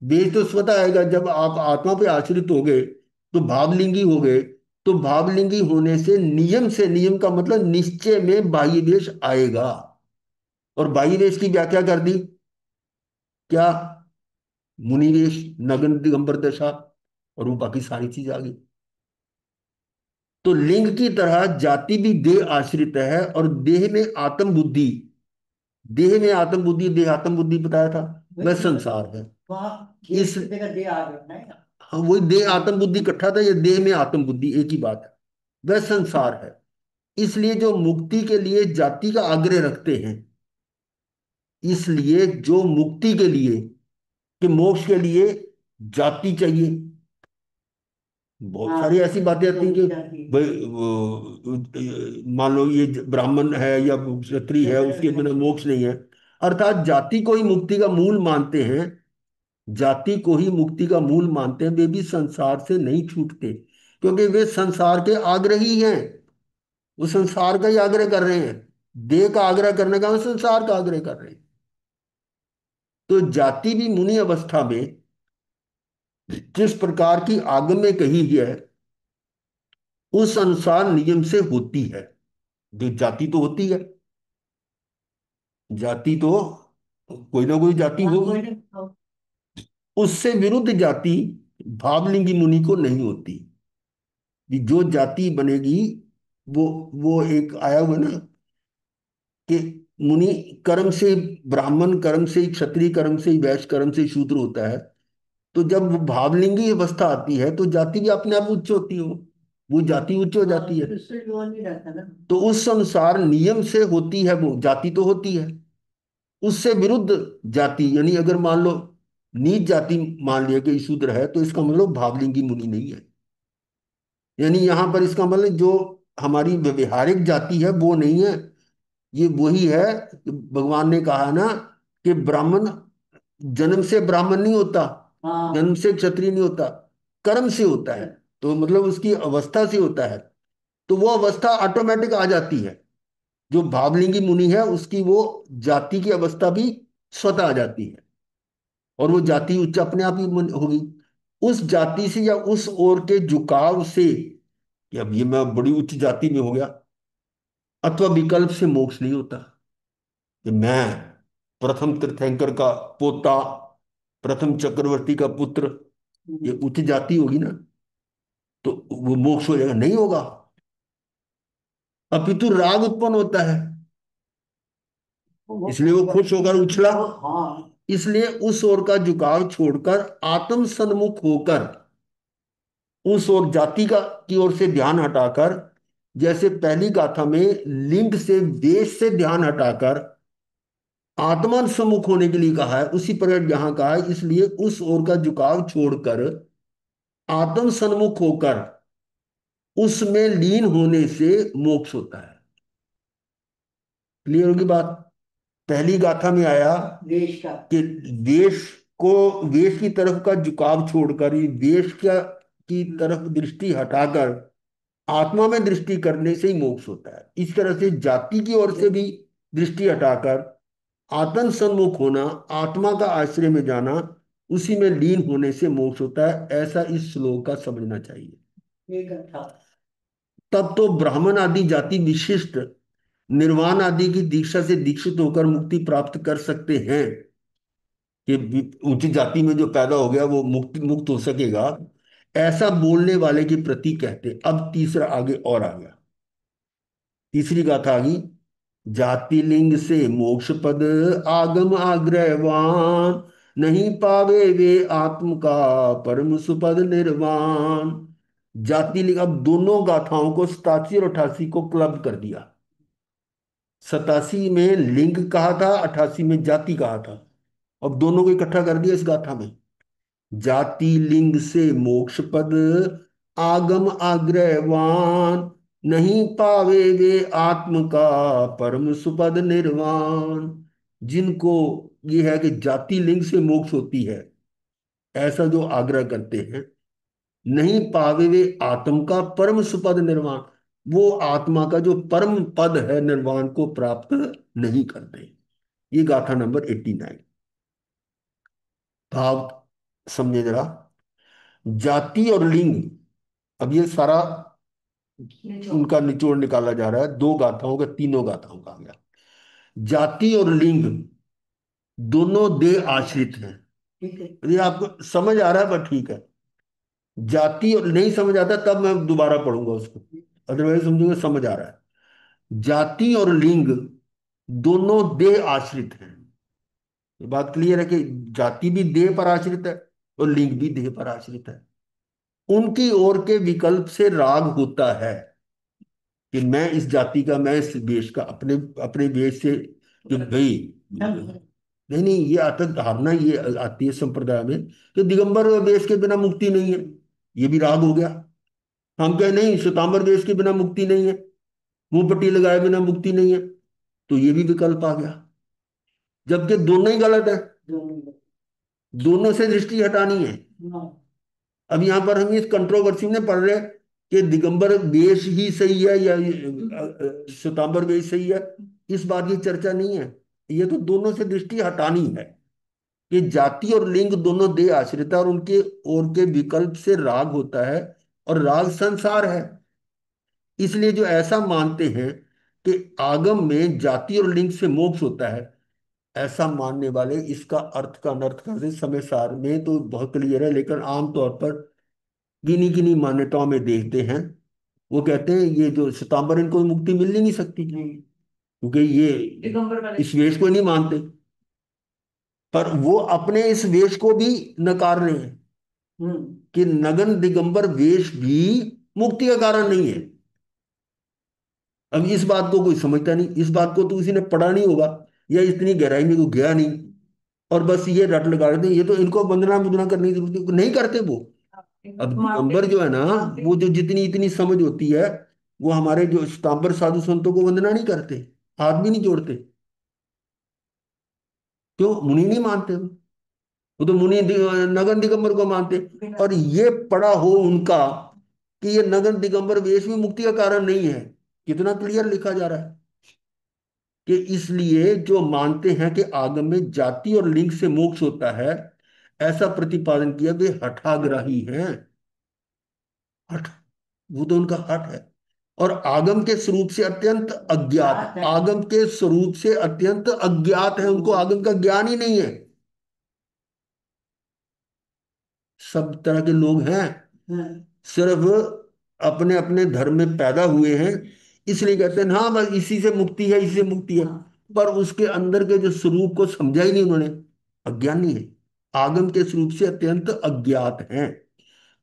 A: बीज तो स्वतः आएगा। जब आप आत्मा पे आश्रित हो गए तो भावलिंगी हो गए, तो भावलिंगी होने से नियम से, नियम का मतलब निश्चय में बाह्य देश आएगा। और बाह्य देश की व्याख्या कर दी क्या? मुनिवेश, नग्न दिगंबर दशा, और वो बाकी सारी चीज आ गई। तो लिंग की तरह जाति भी देह आश्रित है, और देह में आत्म बुद्धि, देह में आत्म बुद्धि, देह आत्म बुद्धि बताया था, वह संसार है।
C: वहाँ
A: इस,
C: खेत का देह आ गया नहीं।
A: हाँ वही देह आत्म बुद्धि इकट्ठा था, ये देह में आत्म बुद्धि एक ही बात है, वह संसार है। इसलिए जो मुक्ति के लिए जाति का आग्रह रखते हैं, इसलिए जो मुक्ति के लिए, कि मोक्ष के लिए जाति चाहिए। बहुत
C: हाँ।
A: सारी ऐसी बातें आती हैं कि
C: जाति।
A: भाई मान लो ये ब्राह्मण है या क्षत्रिय है, उसके बिना मोक्ष नहीं है। अर्थात जाति को ही मुक्ति का मूल मानते हैं, जाति को ही मुक्ति का मूल मानते हैं। वे भी संसार से नहीं छूटते, क्योंकि वे संसार के आग्रही हैं। वो संसार का ही आग्रह कर रहे हैं, देह का आग्रह करने का वो संसार का आग्रह कर रहे हैं। तो जाति भी मुनि अवस्था में जिस प्रकार की आगम में कही है उस अनुसार नियम से होती है। जो जाति तो होती है, जाति तो कोई ना कोई जाति
C: हाँ,
A: होगी।
C: कोई नहीं।
A: उससे विरुद्ध जाति भावलिंगी मुनि को नहीं होती। कि जो जाति बनेगी वो एक आया हुआ ना कि मुनि कर्म से, ब्राह्मण कर्म से ही, क्षत्रिय कर्म से ही, वैश्य कर्म से ही शूद्र होता है। तो जब वो भावलिंगी अवस्था आती है तो जाति भी अपने आप उच्च होती हो, वो जाति उच्च हो
C: हाँ,
A: जाती है।
C: उससे जो नहीं रहता ना।
A: तो उस अनुसार नियम से होती है, वो जाति तो होती है। उससे विरुद्ध जाति, यानी अगर मान लो नीच जाति मान लिया कि शूद्र है, तो इसका मतलब भावलिंगी मुनि नहीं है। यानी यहां पर इसका मतलब जो हमारी व्यवहारिक जाति है वो नहीं है, ये वही है। भगवान ने कहा ना कि ब्राह्मण जन्म से ब्राह्मण नहीं होता,
C: हाँ।
A: जन्म से क्षत्रिय नहीं होता, कर्म से होता है। तो मतलब उसकी अवस्था से होता है। तो वो अवस्था ऑटोमेटिक आ जाती है। जो भावलिंगी मुनि है उसकी वो जाति की अवस्था भी स्वतः आ जाती है, और वो जाति उच्च अपने आप ही होगी। उस जाति से या उस ओर के झुकाव से कि अब ये मैं बड़ी उच्च जाति में हो गया, अथवा विकल्प से मोक्ष नहीं होता। कि मैं प्रथम तीर्थंकर का पोता, प्रथम चक्रवर्ती का पुत्र, ये उच्च जाति होगी ना, तो वो मोक्ष हो जाएगा? नहीं होगा। अपितु राग उत्पन्न होता है, इसलिए वो खुश होकर उछला।
C: हाँ।
A: इसलिए उस ओर का झुकाव छोड़कर आत्म सन्मुख होकर उस ओर जाति का की ओर से ध्यान हटाकर, जैसे पहली गाथा में लिंग से देश से ध्यान हटाकर आत्मा सम्मुख होने के लिए कहा है, उसी प्रकार यहां कहा है, इसलिए उस ओर का झुकाव छोड़कर आत्म सन्मुख होकर उसमें लीन होने से मोक्ष होता है। क्लियर होगी बात? पहली गाथा में आया
C: देश का।
A: कि देश को, देश की तरफ का झुकाव छोड़कर, ये देश का की तरफ दृष्टि हटाकर आत्मा में दृष्टि करने से ही मोक्ष होता है। इस तरह से जाति की ओर से भी दृष्टि हटाकर आत्म सन्मुख होना, आत्मा का आश्रय में जाना, उसी में लीन होने से मोक्ष होता है, ऐसा इस श्लोक का समझना चाहिए।
C: एक अच्छा।
A: तब तो ब्राह्मण आदि जाति विशिष्ट निर्वाण आदि की दीक्षा से दीक्षित होकर मुक्ति प्राप्त कर सकते हैं, कि ऊंची जाति में जो पैदा हो गया वो मुक्त मुक्त हो सकेगा, ऐसा बोलने वाले के प्रति कहते। अब तीसरा आगे और आ गया, तीसरी गाथा आ गई। जाति लिंग से मोक्ष पद आगम आग्रहवान, नहीं पावे वे आत्म का परम सुपद निर्वाण। जाति लिंग, अब दोनों गाथाओं को 87 और 88 को क्लब कर दिया। 87 में लिंग कहा था, 88 में जाति कहा था, अब दोनों को इकट्ठा कर दिया इस गाथा में। जाति लिंग से मोक्ष पद आगम आग्रहवान, नहीं पावे वे आत्म का परम सुपद निर्वाण। जिनको ये है कि जाति लिंग से मोक्ष होती है, ऐसा जो आग्रह करते हैं, नहीं पावे वे आत्म का परम सुपद निर्वाण, वो आत्मा का जो परम पद है निर्वाण को प्राप्त नहीं करते। ये गाथा नंबर 89। भाव समझे जरा। जाति और लिंग, अब ये सारा उनका निचोड़ निकाला जा रहा है, दो गाथाओं का, तीनों गाथाओं का आ गया। जाति और लिंग दोनों देह आश्रित हैं।
C: ठीक है।
A: ये आपको समझ आ रहा है, पर ठीक है। जाति और नहीं समझ आता तब मैं दोबारा पढ़ूंगा उसको, अदरवाइज समझूंगा समझ आ रहा है। जाति और लिंग दोनों देह आश्रित हैं। ये बात क्लियर है कि जाति भी देह पर आश्रित है और लिंग भी देह पर आश्रित है। उनकी ओर के विकल्प से राग होता है, कि मैं इस जाति का, मैं इस वेश का, अपने अपने वेश से, कि भाई नहीं नहीं, ये आता धारणा ये आती है संप्रदाय में कि दिगंबर वेश के बिना मुक्ति नहीं है, ये भी राग हो गया। हम कहे नहीं, श्वेतांबर वेश के बिना मुक्ति नहीं है, मुंह पट्टी लगाए बिना मुक्ति नहीं है, तो ये भी विकल्प आ गया, जबकि दोनों ही गलत है।
C: दोनों।
A: दोनों से दृष्टि हटानी है।
C: हाँ।
A: अब यहां पर हम इस कंट्रोवर्सी में पढ़ रहे हैं कि दिगंबर वेश ही सही है या श्वेतांबर वेश सही है, इस बात की चर्चा नहीं है। ये तो दोनों से दृष्टि हटानी है, कि जाति और लिंग दोनों देह आश्रित है और उनके और के विकल्प से राग होता है, और राग संसार है। इसलिए जो ऐसा मानते हैं कि आगम में जाति और लिंग से मोक्ष होता है, ऐसा मानने वाले इसका अर्थ का अनर्थ करते। समय सार में तो बहुत क्लियर है, लेकिन आमतौर पर गिनी गिनी मान्यताओं में देखते हैं, वो कहते हैं ये जो श्वेतांबर, इनको मुक्ति मिल ही नहीं सकती,
C: नहीं।
A: क्योंकि ये
B: दिगंबर वाले।
A: इस वेश को नहीं मानते। पर वो अपने इस वेश को भी नकार रहे हैं,
C: हम्म।
A: कि नगन दिगंबर वेश भी मुक्ति का कारण नहीं है। अब इस बात को कोई समझता नहीं, इस बात को तो किसी ने पढ़ा नहीं होगा, या इतनी गहराई में कोई गया नहीं, और बस ये रट लगा देते हैं, ये तो इनको वंदना वंदना करने की जरूरत नहीं करते वो। अब दिगंबर जो है ना, वो जो जितनी इतनी समझ होती है, वो हमारे जो श्वेतांबर साधु संतों को वंदना नहीं करते, हाथ भी नहीं जोड़ते। क्यों? मुनि नहीं मानते वो तो मुनि नगन दिगंबर को मानते। और ये पड़ा हो उनका कि ये नगन दिगंबर वेश में मुक्ति का कारण नहीं है, कितना क्लियर लिखा जा रहा है, कि इसलिए जो मानते हैं कि आगम में जाति और लिंग से मोक्ष होता है, ऐसा प्रतिपादन किया, वे हठाग्राही हैं। हठ, वो तो उनका हठ है। और आगम के स्वरूप से अत्यंत अज्ञात, आगम के स्वरूप से अत्यंत अज्ञात है, उनको आगम का ज्ञान ही नहीं है। सब तरह के लोग हैं,
C: हाँ।
A: सिर्फ अपने अपने धर्म में पैदा हुए हैं, इसलिए कहते हैं हाँ बस इसी से मुक्ति है, इसी से मुक्ति है,
C: हाँ।
A: पर उसके अंदर के जो स्वरूप को समझा ही नहीं उन्होंने, अज्ञानी है, आगम के स्वरूप से अत्यंत अज्ञात हैं।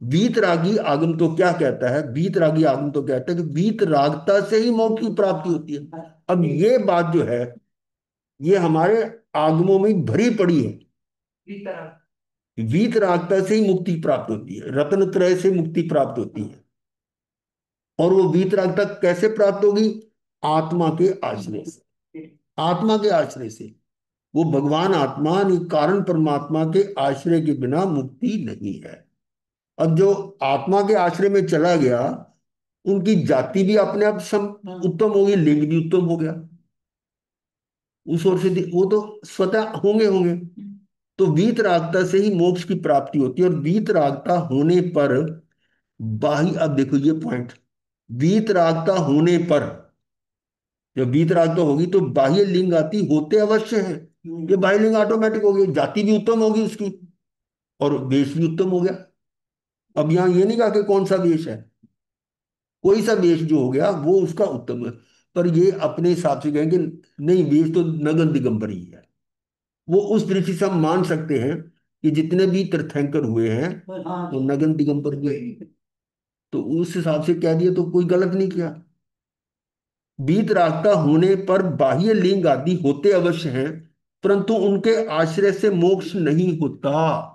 A: वीतरागी आगम तो क्या कहता है, वीतरागी आगम तो कहता है कि वीतरागता से ही मोक्ष की प्राप्ति होती है। अब ये बात जो है ये हमारे आगमों में भरी पड़ी है।
B: वितरण।
A: वीतरागता से ही मुक्ति प्राप्त होती है, रत्न त्रय से मुक्ति प्राप्त होती है। और वो वीतरागता कैसे प्राप्त होगी? आत्मा के आश्रय से। आत्मा के आश्रय से। वो भगवान आत्मा यानी कारण परमात्मा के आश्रय के बिना मुक्ति नहीं है। अब जो आत्मा के आश्रय में चला गया उनकी जाति भी अपने आप उत्तम होगी, लिंग भी उत्तम हो गया। उस ओर से वो तो स्वतः होंगे होंगे। तो वीतरागता से ही मोक्ष की प्राप्ति होती है। और वीतरागता होने पर बाह्य, अब देखो ये पॉइंट, वीतरागता होने पर, जब वीतरागता होगी तो बाह्य लिंग आती होते अवश्य है। ये बाह्य लिंग ऑटोमेटिक हो गई, जाति भी उत्तम होगी उसकी और वेश भी उत्तम हो गया। अब यहाँ ये नहीं कहा कि कौन सा वेश है, कोई सा वेश जो हो गया वो उसका उत्तम है। पर ये अपने हिसाब से कहेंगे नहीं, वेश तो नगन दिगंबर ही है। वो उस दृष्टि से हम मान सकते हैं कि जितने भी तीर्थंकर हुए हैं वो नगन दिगंबर हुए। तो उस हिसाब से कह दिया तो कोई गलत नहीं किया। वीतरागता होने पर बाह्य लिंग आदि होते अवश्य हैं, परंतु उनके आश्रय से मोक्ष नहीं होता।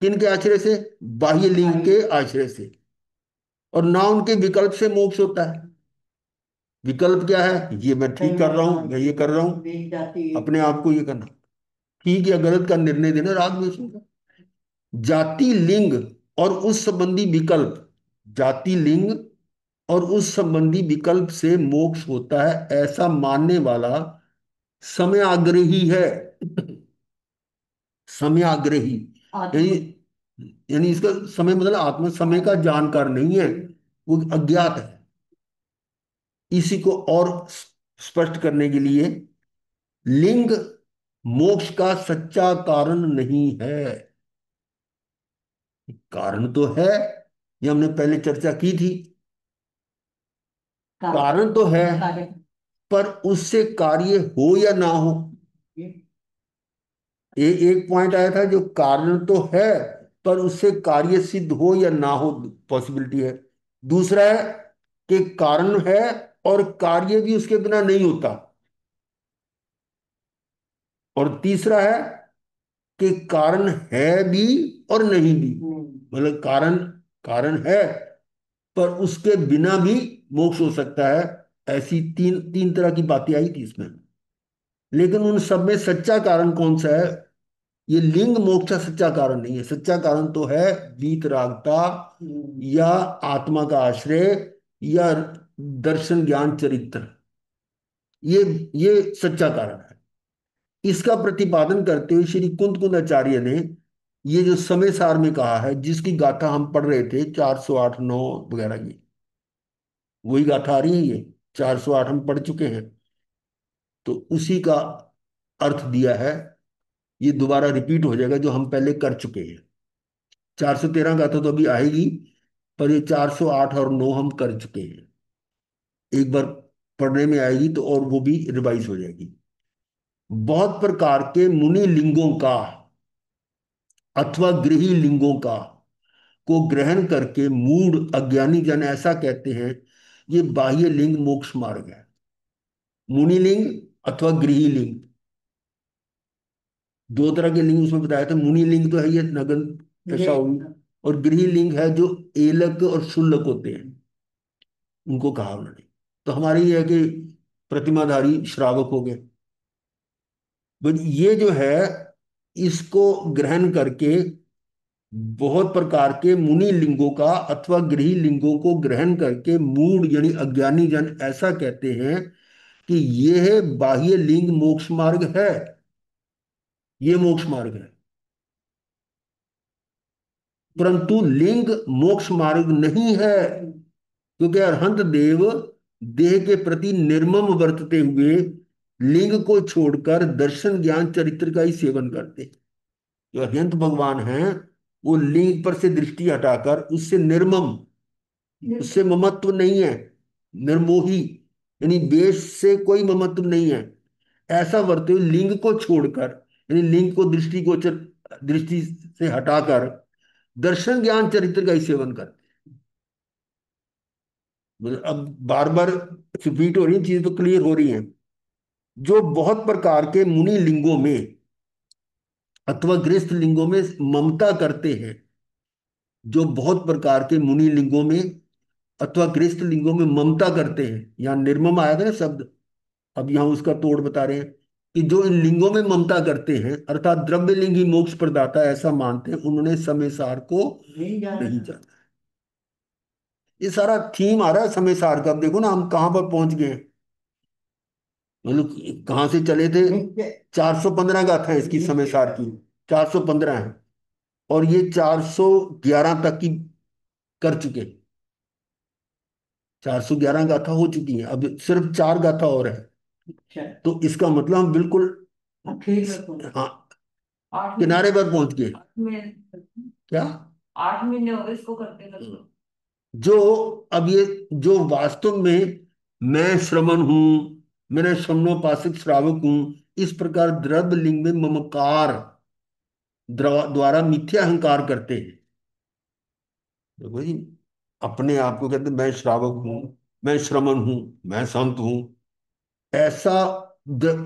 A: किनके आश्रय से? बाह्य लिंग के आश्रय से। और ना उनके विकल्प से मोक्ष होता है। विकल्प क्या है? ये मैं ठीक कर रहा हूं, मैं ये कर रहा हूं, अपने आप को ये करना, ठीक या गलत का निर्णय देना राग द्वेष का। जाति लिंग और उस संबंधी विकल्प, जाति लिंग और उस संबंधी विकल्प से मोक्ष होता है ऐसा मानने वाला समयाग्रही है। समयाग्रही यानी, यानी इसका समय मतलब आत्मा समय का जानकार नहीं है, वो अज्ञात है। इसी को और स्पष्ट करने के लिए, लिंग मोक्ष का सच्चा कारण नहीं है। कारण तो है, ये हमने पहले चर्चा की थी। कारण तो है पर उससे कार्य हो या ना हो। एक पॉइंट आया था जो कारण तो है पर उससे कार्य सिद्ध हो या ना हो, पॉसिबिलिटी है। दूसरा है कि कारण है और कार्य भी उसके बिना नहीं होता। और तीसरा है कि कारण है भी और नहीं भी, मतलब कारण कारण है पर उसके बिना भी मोक्ष हो सकता है। ऐसी तीन तीन तरह की बातें आई थी इसमें। लेकिन उन सब में सच्चा कारण कौन सा है? ये लिंग मोक्ष का सच्चा कारण नहीं है। सच्चा कारण तो है वीतरागता या आत्मा का आश्रय या दर्शन ज्ञान चरित्र। ये ये सच्चा कारण है। इसका प्रतिपादन करते हुए श्री कुंद कुंद आचार्य ने ये जो समय सार में कहा है, जिसकी गाथा हम पढ़ रहे थे 408 9 वगैरह की, वही गाथा आ रही है ये। 408 हम पढ़ चुके हैं, तो उसी का अर्थ दिया है। ये दोबारा रिपीट हो जाएगा जो हम पहले कर चुके हैं। 413 गाथा तो अभी आएगी, पर ये 408 और 9 हम कर चुके हैं। एक बार पढ़ने में आएगी तो और वो भी रिवाइज हो जाएगी। बहुत प्रकार के मुनि लिंगों का अथवा गृही लिंगों का को ग्रहण करके मूढ़ अज्ञानी जन ऐसा कहते हैं ये बाह्य लिंग मोक्ष मार्ग है। मुनि लिंग अथवा गृही लिंग, दो तरह के लिंग उसमें बताया था। मुनि लिंग तो है ये नगन दशा होगी, और गृही लिंग है जो एलक और शुल्लक होते हैं, उनको कहा उन्होंने। तो हमारी ये है कि प्रतिमाधारी श्रावक हो गए। बट ये जो है इसको ग्रहण करके बहुत प्रकार के मुनि लिंगों का अथवा गृही लिंगों को ग्रहण करके मूढ़ यानी अज्ञानी जन ऐसा कहते हैं कि यह बाह्य लिंग मोक्ष मार्ग है। ये मोक्ष मार्ग है, परंतु लिंग मोक्ष मार्ग नहीं है, क्योंकि अरहंत देव देह के प्रति निर्मम वर्तते हुए लिंग को छोड़कर दर्शन ज्ञान चरित्र का ही सेवन करते हैं। जो अरहंत भगवान हैं वो लिंग पर से दृष्टि हटाकर उससे निर्मम, उससे ममत्व नहीं है, निर्मोही यानी वेश से कोई ममत्व नहीं है, ऐसा वर्ते हुए लिंग को छोड़कर यानी लिंग को दृष्टि से हटाकर दर्शन ज्ञान चरित्र का ही सेवन करते हैं। मतलब अब बार बार रिपीट हो रही चीज तो क्लियर हो रही है। जो बहुत प्रकार के मुनि लिंगों में अथवा गृहस्थ लिंगों में ममता करते हैं, जो बहुत प्रकार के मुनि लिंगों में अथवा गृहस्थ लिंगों में ममता करते हैं, यहाँ निर्मम आया था ना शब्द, अब यहाँ उसका तोड़ बता रहे हैं कि जो इन लिंगों में ममता करते हैं अर्थात द्रव्य लिंग ही मोक्ष प्रदाता ऐसा मानते हैं, उन्होंने समय सार को
C: नहीं जाना।
A: नहीं जाना। ये सारा थीम आ रहा है समय सार का। अब देखो ना हम कहाँ पर पहुंच गए हैं। मतलब कहाँ से चले थे। 415 गाथा है इसकी समय सार की, 415 है, और ये 411 तक की कर चुके हैं। 411 गाथा हो चुकी है, अब सिर्फ 4 गाथा और है।
C: अच्छा,
A: तो इसका मतलब हम बिल्कुल,
C: ठीक है तो।
A: हाँ,
B: 8 महीने।
A: किनारे पर पहुंच गए।
B: 8 महीने।
A: क्या?
B: 8 महीने हो गए इसको करते करते।
A: जो अब ये जो वास्तव में मैं श्रमण हूं, मैंने श्रमणोपासक श्रावक हूं, इस प्रकार द्रव्य लिंग में ममकार द्वारा मिथ्या अहंकार करते हैं। देखो जी, अपने आप को कहते हैं, मैं श्रावक हूं, मैं श्रमण हूं, मैं संत हूं, ऐसा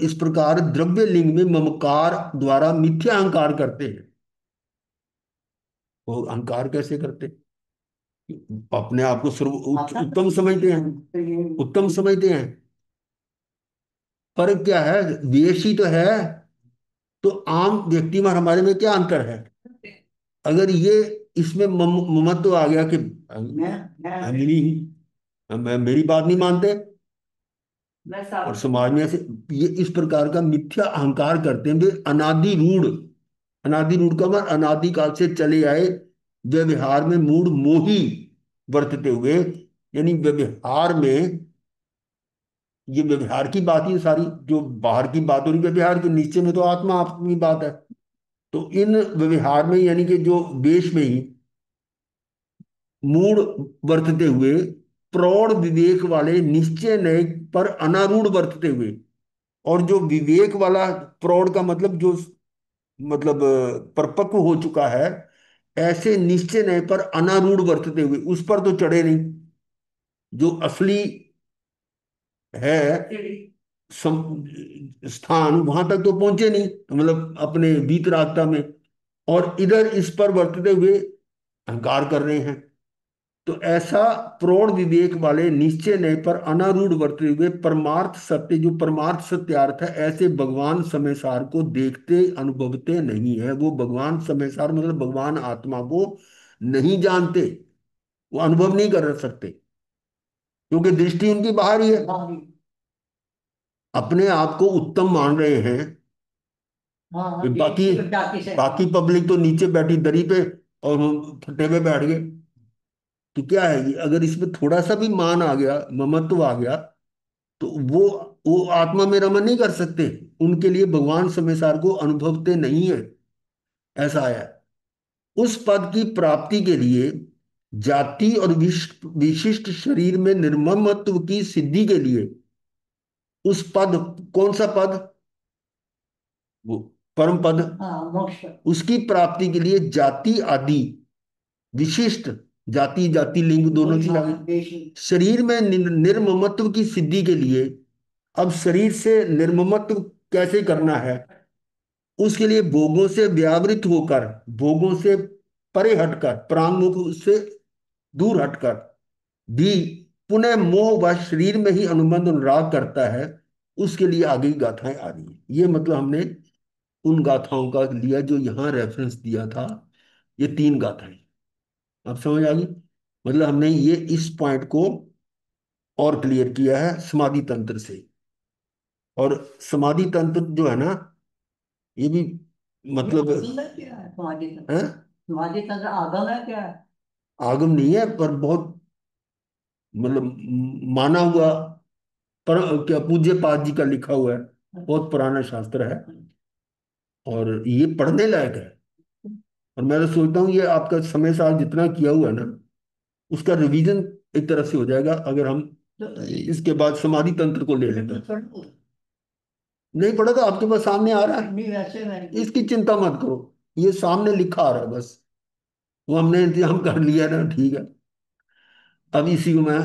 A: इस प्रकार द्रव्य लिंग में ममकार द्वारा मिथ्या अहंकार करते हैं। वो अहंकार कैसे करते हैं? अपने आप को सर्व उत्तम समझते हैं,
C: तो ये
A: उत्तम समझते हैं। फर्क क्या है? वेश ही तो है। तो आम व्यक्ति में और हमारे में क्या अंतर है? अगर ये इसमें ममत्व आ गया कि
C: मैं
A: मेरी मैं मेरी बात नहीं मानते,
B: मैं
A: और
B: साबित
A: समाज में ऐसे ये इस प्रकार का मिथ्या अहंकार करते हैं वे अनादि रूढ़। अनादि रूढ़ का मतलब अनादि काल से चले आए व्यवहार में मूढ़ मोही बरतते हुए, यानी व्यवहार में, ये व्यवहार की बात ही सारी, जो बाहर की बात हो रही व्यवहार के नीचे में तो आत्मा आपकी बात है। तो इन व्यवहार में यानी कि जो वेश में ही मूढ़ बरतते हुए, प्रौढ़ विवेक वाले निश्चय नए पर अनारूढ़ बरतते हुए, और जो विवेक वाला, प्रौढ़ का मतलब जो मतलब परिपक्व हो चुका है, ऐसे निश्चय नए पर अनारूढ़ बरतते हुए, उस पर तो चढ़े नहीं, जो असली है
B: सीढ़ी।
A: स्थान वहां तक तो पहुंचे नहीं, मतलब अपने वीतरागता में, और इधर इस पर बरतते हुए अहंकार कर रहे हैं। तो ऐसा प्रौढ़ विवेक वाले निश्चय नए पर अनारूढ़ बरतते हुए परमार्थ सत्य, जो परमार्थ सत्यार्थ है, ऐसे भगवान समयसार को देखते अनुभवते नहीं है। वो भगवान समयसार मतलब भगवान आत्मा को नहीं जानते, वो अनुभव नहीं कर सकते, क्योंकि दृष्टि उनकी बाहर ही है। अपने आप को उत्तम मान रहे हैं।
C: हाँ,
A: फिर बाकी
C: ये जाति से।
A: बाकी पब्लिक तो नीचे बैठी दरी पे और हम फट्टे पे बैठ गए। तो क्या है ये, अगर इसमें थोड़ा सा भी मान आ गया, ममत्व आ गया, तो वो आत्मा में रमन नहीं कर सकते। उनके लिए भगवान समयसार को अनुभवते नहीं है, ऐसा आया है। उस पद की प्राप्ति के लिए जाति और विशिष्ट शरीर में निर्ममत्व की सिद्धि के लिए उस पद, कौन सा पद? वो परम पद,
C: हाँ, मोक्ष।
A: उसकी प्राप्ति के लिए जाति आदि विशिष्ट, जाति जाति लिंग दोनों चीज आ गई। शरीर में निर्ममत्व की सिद्धि के लिए, अब शरीर से निर्ममत्व कैसे करना है? उसके लिए भोगों से व्यावृत होकर, भोगों से परे हटकर, प्रांगमुख से दूर हटकर भी पुनः मोह व शरीर में ही अनुबंध अनुराग करता है, उसके लिए आगे की गाथाएं आ रही हैं। ये मतलब हमने उन गाथाओं का लिया जो यहाँ रेफरेंस दिया था। ये 3 गाथाएं अब समझ आ गई। मतलब हमने ये इस पॉइंट को और क्लियर किया है समाधि तंत्र से। और समाधि तंत्र जो है ना, ये भी मतलब
C: क्या है समाधि तंत्र?
A: है,
C: समाधि तंत्र आगम है क्या है?
A: आगम नहीं है पर बहुत मतलब माना हुआ, पर क्या पूज्य पाद जी का लिखा हुआ है, बहुत पुराना शास्त्र है, और ये पढ़ने लायक है। और मैं तो सोचता हूँ ये आपका समय साल जितना किया हुआ है ना, उसका रिवीजन एक तरह से हो जाएगा अगर हम इसके बाद समाधि तंत्र को ले लें तो। नहीं पढ़ा तो आपके पास सामने आ रहा है,
C: नहीं, वैसे मैं
A: इसकी चिंता मत करो, ये सामने लिखा आ रहा है बस। वो हमने इंतजाम कर लिया ना, ठीक है। अब इसी को मैं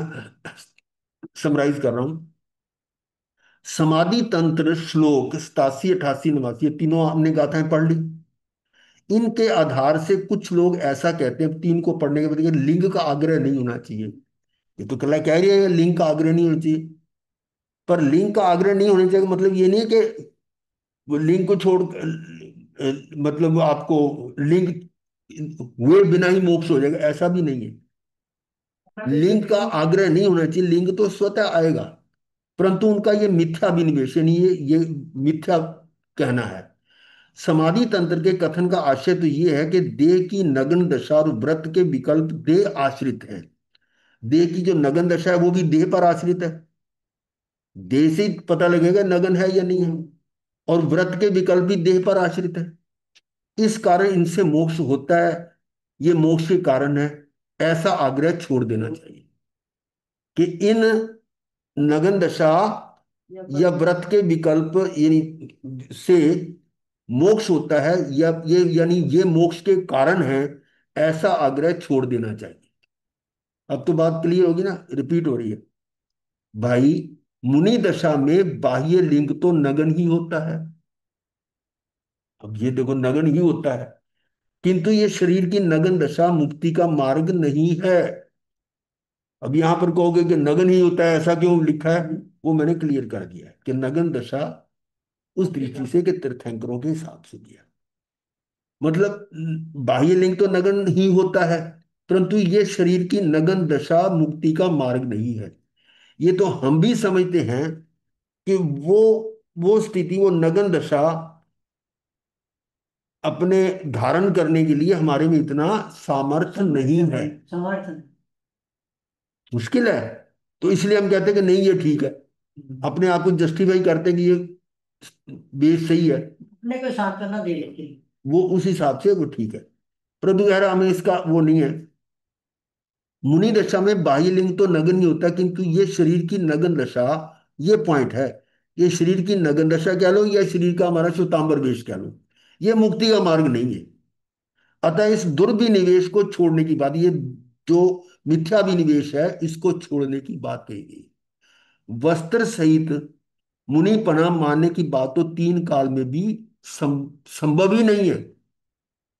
A: समराइज कर रहा हूं। समाधि तंत्र श्लोक 87, 88, 89, ये तीनों हमने गाथाएं पढ़ ली। इनके आधार से कुछ लोग ऐसा कहते हैं, तीन को पढ़ने के बाद, कि लिंग का आग्रह नहीं होना चाहिए। ये तो कला कह रही है लिंग का आग्रह नहीं होना चाहिए। पर लिंग का आग्रह नहीं होना चाहिए मतलब ये नहीं है कि वो लिंग को छोड़ मतलब आपको लिंग हुए बिना ही मोक्ष हो जाएगा, ऐसा भी नहीं है। लिंग का आग्रह नहीं होना चाहिए, लिंग तो स्वतः आएगा। परंतु उनका ये मिथ्या विनिवेश, यानी ये मिथ्या कहना है। समाधि तंत्र के कथन का आशय तो ये है कि देह की नग्न दशा और व्रत के विकल्प देह आश्रित है। देह की जो नग्न दशा है वो भी देह पर आश्रित है। देह से ही पता लगेगा नग्न है या नहीं है। और व्रत के विकल्प भी देह पर आश्रित है। इस कारण इनसे मोक्ष होता है, ये मोक्ष के कारण है, ऐसा आग्रह छोड़ देना चाहिए कि इन नग्न दशा या व्रत के विकल्प यानी से मोक्ष होता है, या ये यानी ये मोक्ष के कारण है, ऐसा आग्रह छोड़ देना चाहिए। अब तो बात क्लियर होगी ना, रिपीट हो रही है भाई। मुनि दशा में बाह्य लिंग तो नगन ही होता है। अब ये देखो नगन ही होता है, किंतु ये शरीर की नगन दशा मुक्ति का मार्ग नहीं है। अब यहां पर कहोगे कि नगन ही होता है, ऐसा क्यों लिखा है? वो मैंने क्लियर कर दिया है कि नगन दशा उस दृष्टि से कि तीर्थंकरों के हिसाब से दिया, मतलब बाह्य लिंग तो नगन ही होता है, परंतु ये शरीर की नगन दशा मुक्ति का मार्ग नहीं है। ये तो हम भी समझते हैं कि वो स्थिति, वो नगन दशा अपने धारण करने के लिए हमारे में इतना सामर्थ्य नहीं है,
C: समर्थन।
A: मुश्किल है। तो इसलिए हम कहते हैं कि नहीं ये ठीक है, अपने आप को जस्टिफाई करते हैं कि ये बेस सही है,
C: अपने को सांत्वना दे देती है।
A: वो उस हिसाब से वो ठीक है। परंतु यार हमें इसका वो नहीं है। मुनि दशा में बाह्य लिंग तो नगन नहीं होता, किंतु ये शरीर की नगन दशा, ये पॉइंट है। ये शरीर की नगन दशा कह लो या शरीर का हमारा श्वेतांबर वेश कह लो, ये मुक्ति का मार्ग नहीं है। अतः इस दुर्विनिवेश को छोड़ने की बात, ये जो मिथ्या विनिवेश है इसको छोड़ने की बात कही गई। वस्त्र सहित मुनिपना मानने की बात तो तीन काल में भी संभव ही नहीं है।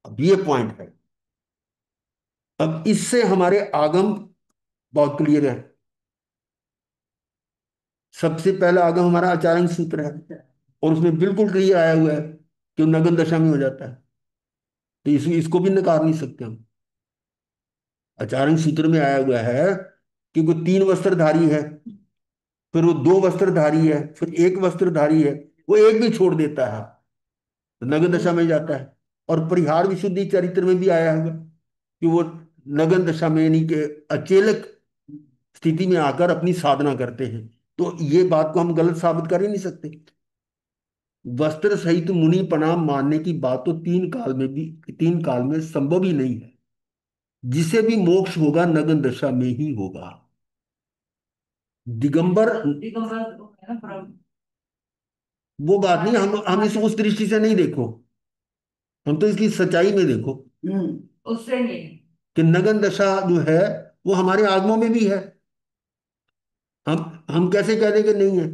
A: अब ये पॉइंट है। अब इससे हमारे आगम बहुत क्लियर है। सबसे पहला आगम हमारा आचार्य सूत्र है, और उसमें बिल्कुल क्लियर आया हुआ है कि वो नगन दशा में हो जाता है। तो इसको भी नकार नहीं सकते हम। आचार्य सूत्र में आया हुआ है कि वो तीन वस्त्रधारी है, फिर वो दो वस्त्रधारी है, फिर एक वस्त्रधारी है, वो एक भी छोड़ देता है तो नगन दशा में जाता है। और परिहार विशुद्धि चरित्र में भी आया होगा कि वो नगन दशा में यानी कि अचेलक स्थिति में आकर अपनी साधना करते हैं। तो ये बात को हम गलत साबित कर ही नहीं सकते। वस्त्र सहित मुनि प्रणाम मानने की बात तो तीन काल में संभव ही नहीं है। जिसे भी मोक्ष होगा नगन दशा में ही होगा। दिगंबर,
B: दिगंबर तो है ना परम।
A: वो बात नहीं, हम इस उस दृष्टि से नहीं देखो, हम तो इसकी सच्चाई में देखो
C: हम्म।
B: उससे नहीं।
A: कि नगन दशा जो है वो हमारे आगमों में भी है। हम कैसे कह दें कि नहीं है?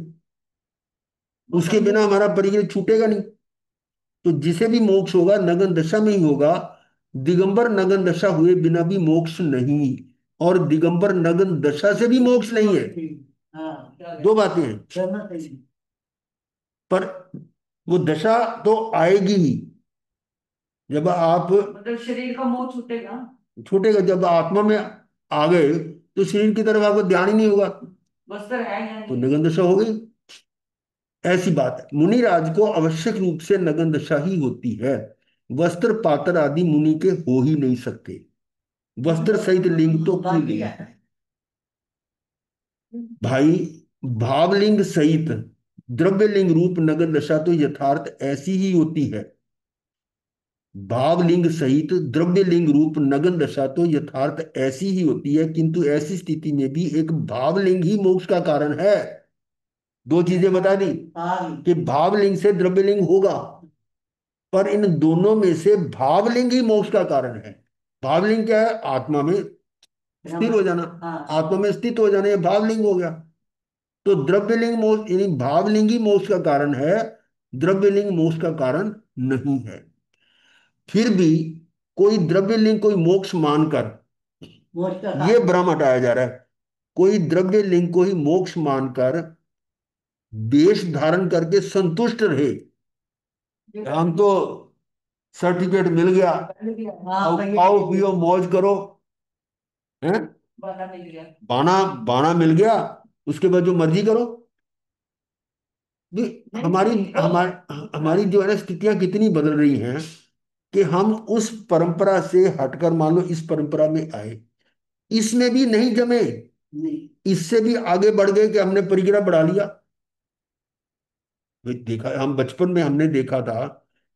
B: वो
A: उसके
B: समझे।
A: बिना हमारा परिचय छूटेगा नहीं। तो जिसे भी मोक्ष होगा नगन दशा में ही होगा। दिगंबर नगन दशा हुए बिना भी मोक्ष नहीं, और दिगंबर नगन दशा से भी मोक्ष नहीं है।
C: हाँ, क्या
A: दो बातें हैं।
C: करना चाहिए।
A: पर वो दशा तो आएगी ही जब आप
B: मतलब शरीर का मोह छूटेगा।
A: छूटेगा, जब आत्मा में आ गए तो शरीर की तरफ आपको ध्यान ही नहीं होगा,
B: वस्त्र है या
A: तो
B: नहीं।
A: नगन दशा हो गई। ऐसी बात है। मुनिराज को आवश्यक रूप से नगन दशा ही होती है। वस्त्र पात्र आदि मुनि के हो ही नहीं सकते। वस्त्र सहित लिंग तो कोई नहीं है भाई। भावलिंग सहित द्रव्य लिंग रूप नगन दशा तो यथार्थ ऐसी ही होती है। भावलिंग सहित द्रव्य लिंग रूप नगन दशा तो यथार्थ ऐसी ही होती है, किंतु ऐसी स्थिति में भी एक भावलिंग ही मोक्ष का कारण है। दो चीजें बता दी
C: हाँ।
A: कि भावलिंग से द्रव्यलिंग होगा, पर इन दोनों में से भावलिंग ही मोक्ष का कारण है। भावलिंग क्या है? आत्मा में स्थिर हो जाना।
C: हाँ।
A: आत्मा में स्थित हो जाना, ये भावलिंग हो गया। तो द्रव्यलिंग मोक्ष यानी भावलिंग ही मोक्ष का कारण है, द्रव्यलिंग मोक्ष का कारण नहीं है। फिर भी कोई द्रव्यलिंग कोई मोक्ष मानकर,
C: मोक्ष का
A: ये
C: कारण।
A: भ्रम हटाया जा रहा है, कोई द्रव्यलिंग को ही मोक्ष मानकर वेश धारण करके संतुष्ट रहे। हम तो सर्टिफिकेट मिल गया,
C: हाँ
A: अब
C: भैया।
A: खाओ पियो मौज करो, हैं?
B: बना मिल गया।
A: बाना बाना मिल गया, उसके बाद जो मर्जी करो। भी हमारी हमारी हमारी जो है ना स्थितियां कितनी बदल रही हैं कि हम उस परंपरा से हटकर मान लो इस परंपरा में आए, इसमें भी नहीं जमे,
C: नहीं।
A: इससे भी आगे बढ़ गए कि हमने परिग्रह बढ़ा लिया। भाई देखा, हम बचपन में हमने देखा था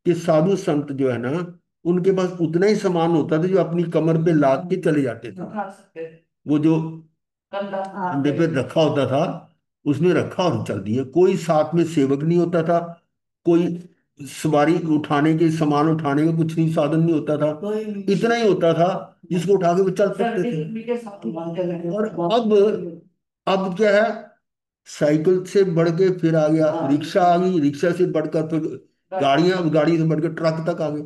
A: कि साधु संत जो है ना, उनके पास उतना ही सामान होता था जो अपनी कमर पे लाद के चले जाते थे।
B: खा सकते थे।
A: वो जो
B: कंधा।
C: हाँ
A: कंधे पे रखा होता था, उसमें रखा और चल दिए। कोई साथ में सेवक नहीं होता था, कोई सवारी उठाने के सामान उठाने का कुछ नहीं, साधन नहीं होता था,
C: कोई
A: इतना ही होता था जिसको उठा के वो चल सकते थे।
B: सर्टिफिकेट के साथ ही।
A: और अब क्या है? साइकिल से बढ़ के फिर आ गया रिक्शा, आ गई रिक्शा से बढ़कर फिर गाड़ियां, गाड़ी से बढ़कर ट्रक तक आ गए।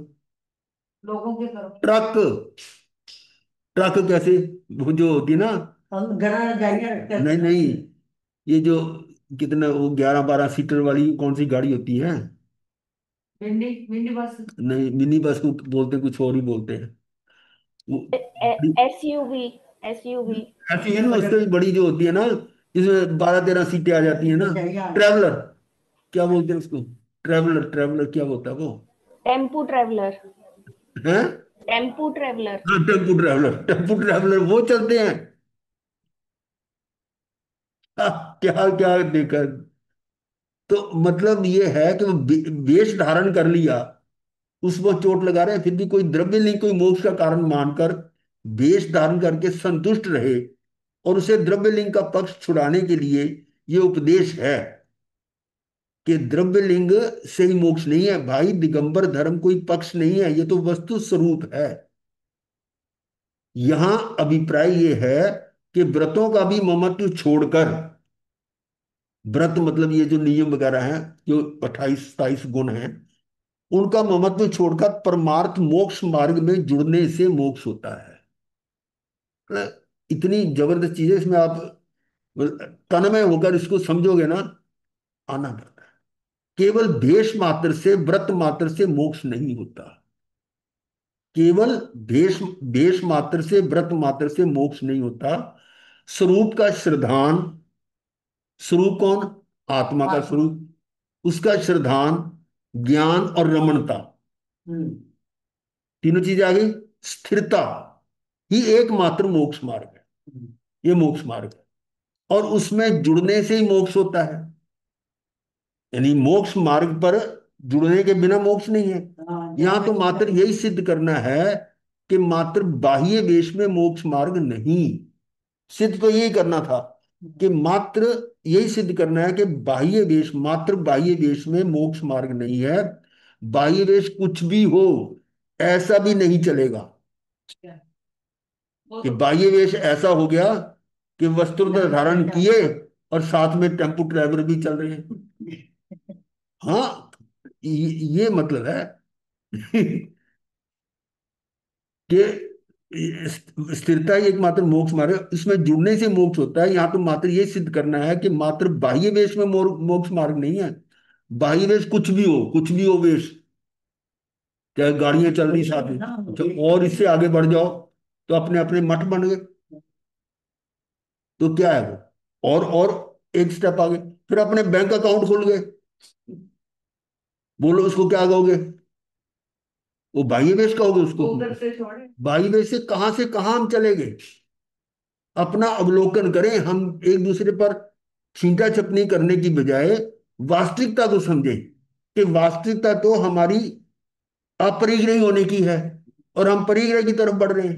B: लोगों के तरफ।
A: ट्रक, ट्रक कैसे? वो जो होती है ना,
C: हम घर गाड़ियाँ
A: नहीं
C: रखते
A: नहीं, ये जो कितना वो 11-12 सीटर वाली कौन सी गाड़ी होती है?
B: भिंडी भिंडी बस।
A: नहीं, मिनी बस को बोलते हैं, कुछ और ही बोलते हैं वो।
D: SUV, SUV.
A: ऐसी है ना, उससे भी बड़ी जो होती है ना, जिसमें 12-13 सीटें आ जाती है ना, ट्रैवलर, क्या बोलते हैं उसको? ट्रैवलर, ट्रैवलर क्या होता है वो?
D: Tempo traveller.
A: है?
D: Tempo traveller.
A: हाँ, टेम्पू ट्रैवलर, टेम्पू ट्रैवलर वो चलते हैं। क्या क्या देखा। तो मतलब ये है कि वो वेश धारण कर लिया, उसको चोट लगा रहे हैं, फिर भी कोई द्रव्य नहीं कोई मोक्ष का कारण मानकर वेश धारण करके संतुष्ट रहे, और उसे द्रव्यलिंग का पक्ष छुड़ाने के लिए ये उपदेश है कि द्रव्यलिंग से ही मोक्ष नहीं है भाई, दिगंबर धर्म कोई पक्ष नहीं है, ये तो वस्तु स्वरूप है। यहां अभिप्राय ये है कि व्रतों का भी ममत्व छोड़कर, व्रत मतलब ये जो नियम वगैरह हैं, जो 28-27 गुण हैं, उनका ममत्व छोड़कर परमार्थ मोक्ष मार्ग में जुड़ने से मोक्ष होता है। मतलब इतनी जबरदस्त चीज है इसमें, आप तन्मय होकर इसको समझोगे ना, आना पड़ता है। केवल भेष मात्र से, व्रत मात्र से मोक्ष नहीं होता। केवल भेष भेष मात्र से, व्रत मात्र से मोक्ष नहीं होता। स्वरूप का श्रद्धान, स्वरूप कौन? आत्मा का स्वरूप, उसका श्रद्धान, ज्ञान और रमणता,
C: हम्म।
A: तीनों चीजें आ गई। स्थिरता ही एकमात्र मोक्ष मार्ग है, ये मोक्ष मार्ग है। और उसमें जुड़ने से ही मोक्ष होता है, यानी मोक्ष मार्ग पर जुड़ने के बिना मोक्ष नहीं है।
C: हाँ,
A: यहां तो मात्र यही सिद्ध करना है कि मात्र बाह्य वेश में मोक्ष मार्ग नहीं, सिद्ध तो यही करना था कि मात्र यही सिद्ध करना है कि बाह्य वेश, मात्र बाह्य वेश में मोक्ष मार्ग नहीं है। बाह्य वेश कुछ भी हो, ऐसा भी नहीं चलेगा
B: वो
A: कि
B: तो
A: बाह्य वेश ऐसा हो गया कि वस्त्र धारण किए और साथ में टेम्पू ड्राइवर भी चल रहे हैं। हाँ, ये मतलब है कि स्थिरता ही एकमात्र मोक्ष मार्ग है, इसमें जुड़ने से मोक्ष होता है। यहाँ तो मात्र ये सिद्ध करना है कि मात्र बाह्य वेश में मोक्ष मार्ग नहीं है। बाह्य वेश कुछ भी हो, कुछ भी हो वेश, चाहे गाड़ियां चल रही साथ में, तो और इससे आगे बढ़ जाओ तो अपने अपने मठ बन गए, तो क्या है वो, और एक स्टेप आगे, फिर अपने बैंक अकाउंट खोल गए, बोलो उसको क्या कहोगे? वो बाह्य वेश कहोगे उसको?
B: उधर से छोड़े।
A: बाह्य वेश से कहाँ हम चले गए? अपना अवलोकन करें, हम एक दूसरे पर छींटा छपनी करने की बजाय वास्तविकता को समझें कि वास्तविकता तो हमारी अपरिग्रही होने की है, और हम परिग्रह की तरफ बढ़ रहे हैं।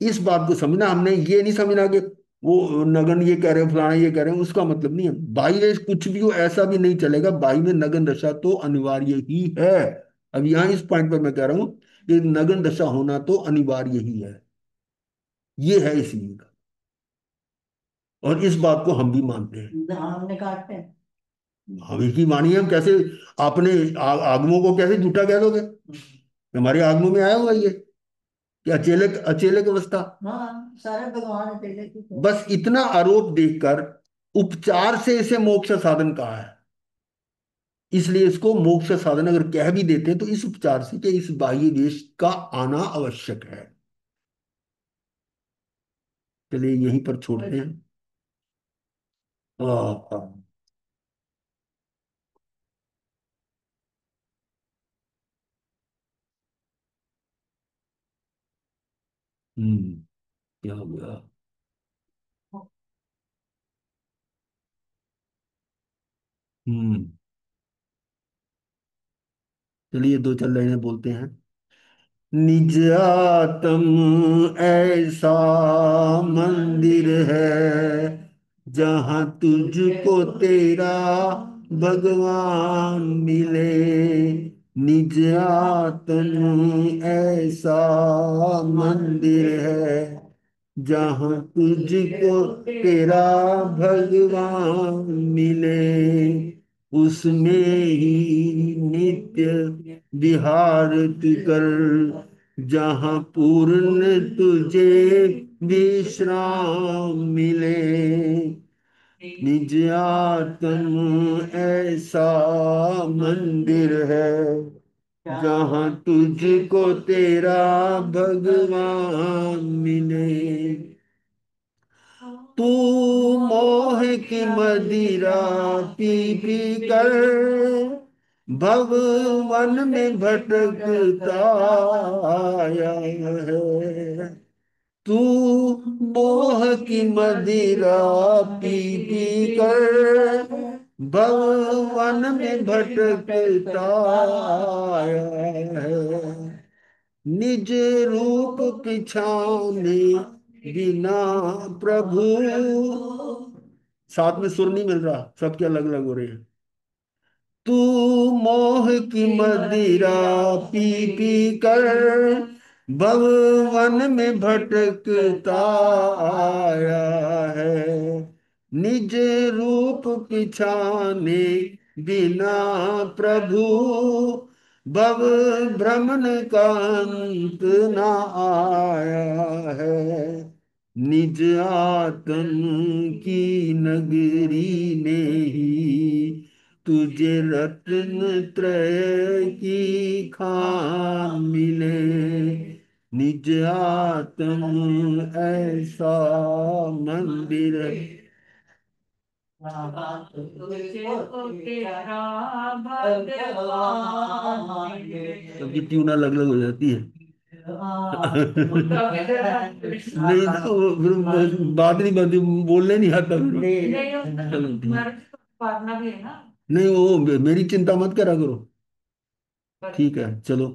A: इस बात को समझना, हमने ये नहीं समझना कि वो नगन ये कह रहे हैं, फलाना ये कह रहे हैं, उसका मतलब नहीं है। बाह्य में कुछ भी हो ऐसा भी नहीं चलेगा, बाह्य में नगन दशा तो अनिवार्य ही है। अब यहाँ इस पॉइंट पर मैं कह रहा हूं कि नग्न दशा होना तो अनिवार्य ही है। ये है इस युग का, और इस बात को हम भी मानते हैं।
C: हमने काटते हैं।
A: हवि की वाणी है, हम कैसे अपने आगमों को कैसे झूठा कह दोगे? हमारे आगमों में आया हुआ ये कि अचेलक अचेलक अवस्था।
C: हाँ, सारे भगवान अकेले की थे।
A: बस इतना आरोप देखकर उपचार से इसे मोक्ष साधन कहा है। इसलिए इसको मोक्ष साधन अगर कह भी देते हैं तो इस उपचार से कि इस बाह्य देश का आना आवश्यक है। चलिए यहीं पर छोड़ते हैं। हाँ। क्या हो गया? हम्म। चलिए दो चार लाइनें बोलते हैं। निज आत्म ऐसा मंदिर है, जहां तुझको तेरा भगवान मिले। निज आत्म ऐसा मंदिर है, जहां तुझको तेरा भगवान मिले। उसमें ही नित्य विहार तू कर, जहां पूर्ण तुझे विश्राम मिले। निज आत्म ऐसा मंदिर है, जहां तुझको तेरा भगवान मिले। तू मोह की मदिरा पी पी कर भव वन में भटकता आया है। तू मोह की मदिरा पी पी कर भव वन में भटकता आया है। निज रूप पिछाने बिना प्रभु, साथ में सुर नहीं मिल रहा, सबके अलग अलग हो रहे हैं। तू मोह की मदिरा पी पी कर भव वन में भटकता आया है। निज रूप पिछाने बिना प्रभु, भव भ्रमण का अंत न आया है। निज आत्म की नगरी ने ही तुझे रत्न त्रय की खान मिले। निज आत्म ऐसा मंदिर।
C: तुझको तेरा भगवान मिले।
A: सबकी ट्यून अलग अलग हो जाती है। नहीं तो फिर बात नहीं बनती, बोलने नहीं आता फिर। चलो ठीक।
B: पारना भी है ना।
A: नहीं वो मेरी चिंता मत करा करो। ठीक है चलो।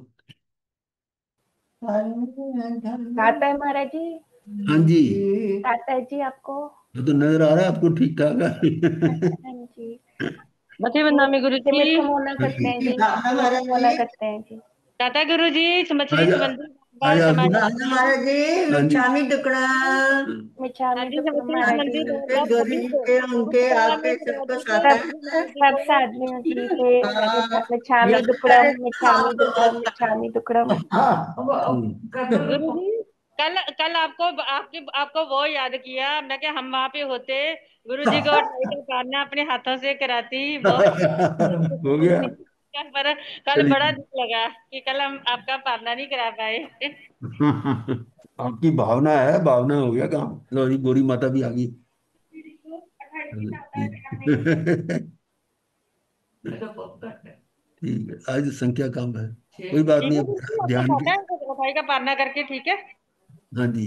D: आता है महाराज जी।
A: हाँ जी।
D: आता है जी आपको।
A: ये तो नजर आ रहा है आपको ठीक ठाक है।
D: हाँ जी।
E: मथे
D: तो
E: बदनामी गुरु जी।
D: सिमित खमोना करते हैं जी, सिमित
C: महाराज
D: खमोना
C: जी।
D: करते हैं जी।
E: टाटा गुरु जी मछली
A: आज
E: संबंधी
A: आज
E: बाल
A: आपको।
E: समाज।
C: महाराज जी,
A: हाँ जी।
C: मिच्छामी दुक्कड़ा।
D: मिच्छामी
E: नाटी
D: दुक्कड़म
E: समस्या
D: महाराज
E: संबंधी
D: जी।
C: के
E: बाल
C: गौरी
E: सभी को
C: के उनके
E: उत्तरायण में
C: आपके सबको
E: विरोधी के
C: साथ
D: सब
E: सभी
C: है।
E: महाराज जी
D: सब
E: को
D: साधुओं जी से
C: हाँ,
D: मिच्छामी दुक्कड़म, मिच्छामी दुक्कड़म, मिच्छामी दुक्कड़म।
E: गुरु
A: हम्म।
E: जी कल कल आपको वो याद किया मैं क्या हम वहां पे होते गुरु जी को टाई का पारना अपने हाथों से कराती बहुत
A: हो गया।
E: पर कल बड़ा
A: चलिए।
E: दुख लगा कि कल हम आपका पारना नहीं करा पाए।
A: आपकी भावना है, भावना हो गया काम। लो जी गोरी माता भी आ गई। चलो, ठीक। ठीक है, आज संख्या कम है, कोई बात
E: ठीक
A: नहीं,
E: है
A: अब
E: गुरु जी आपको
A: ध्यान
E: खाता
A: के।
E: है टाई का पारना करके ठीक है।
A: हाँ जी,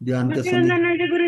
A: ध्यान का समय।
E: नमस्ते गुरु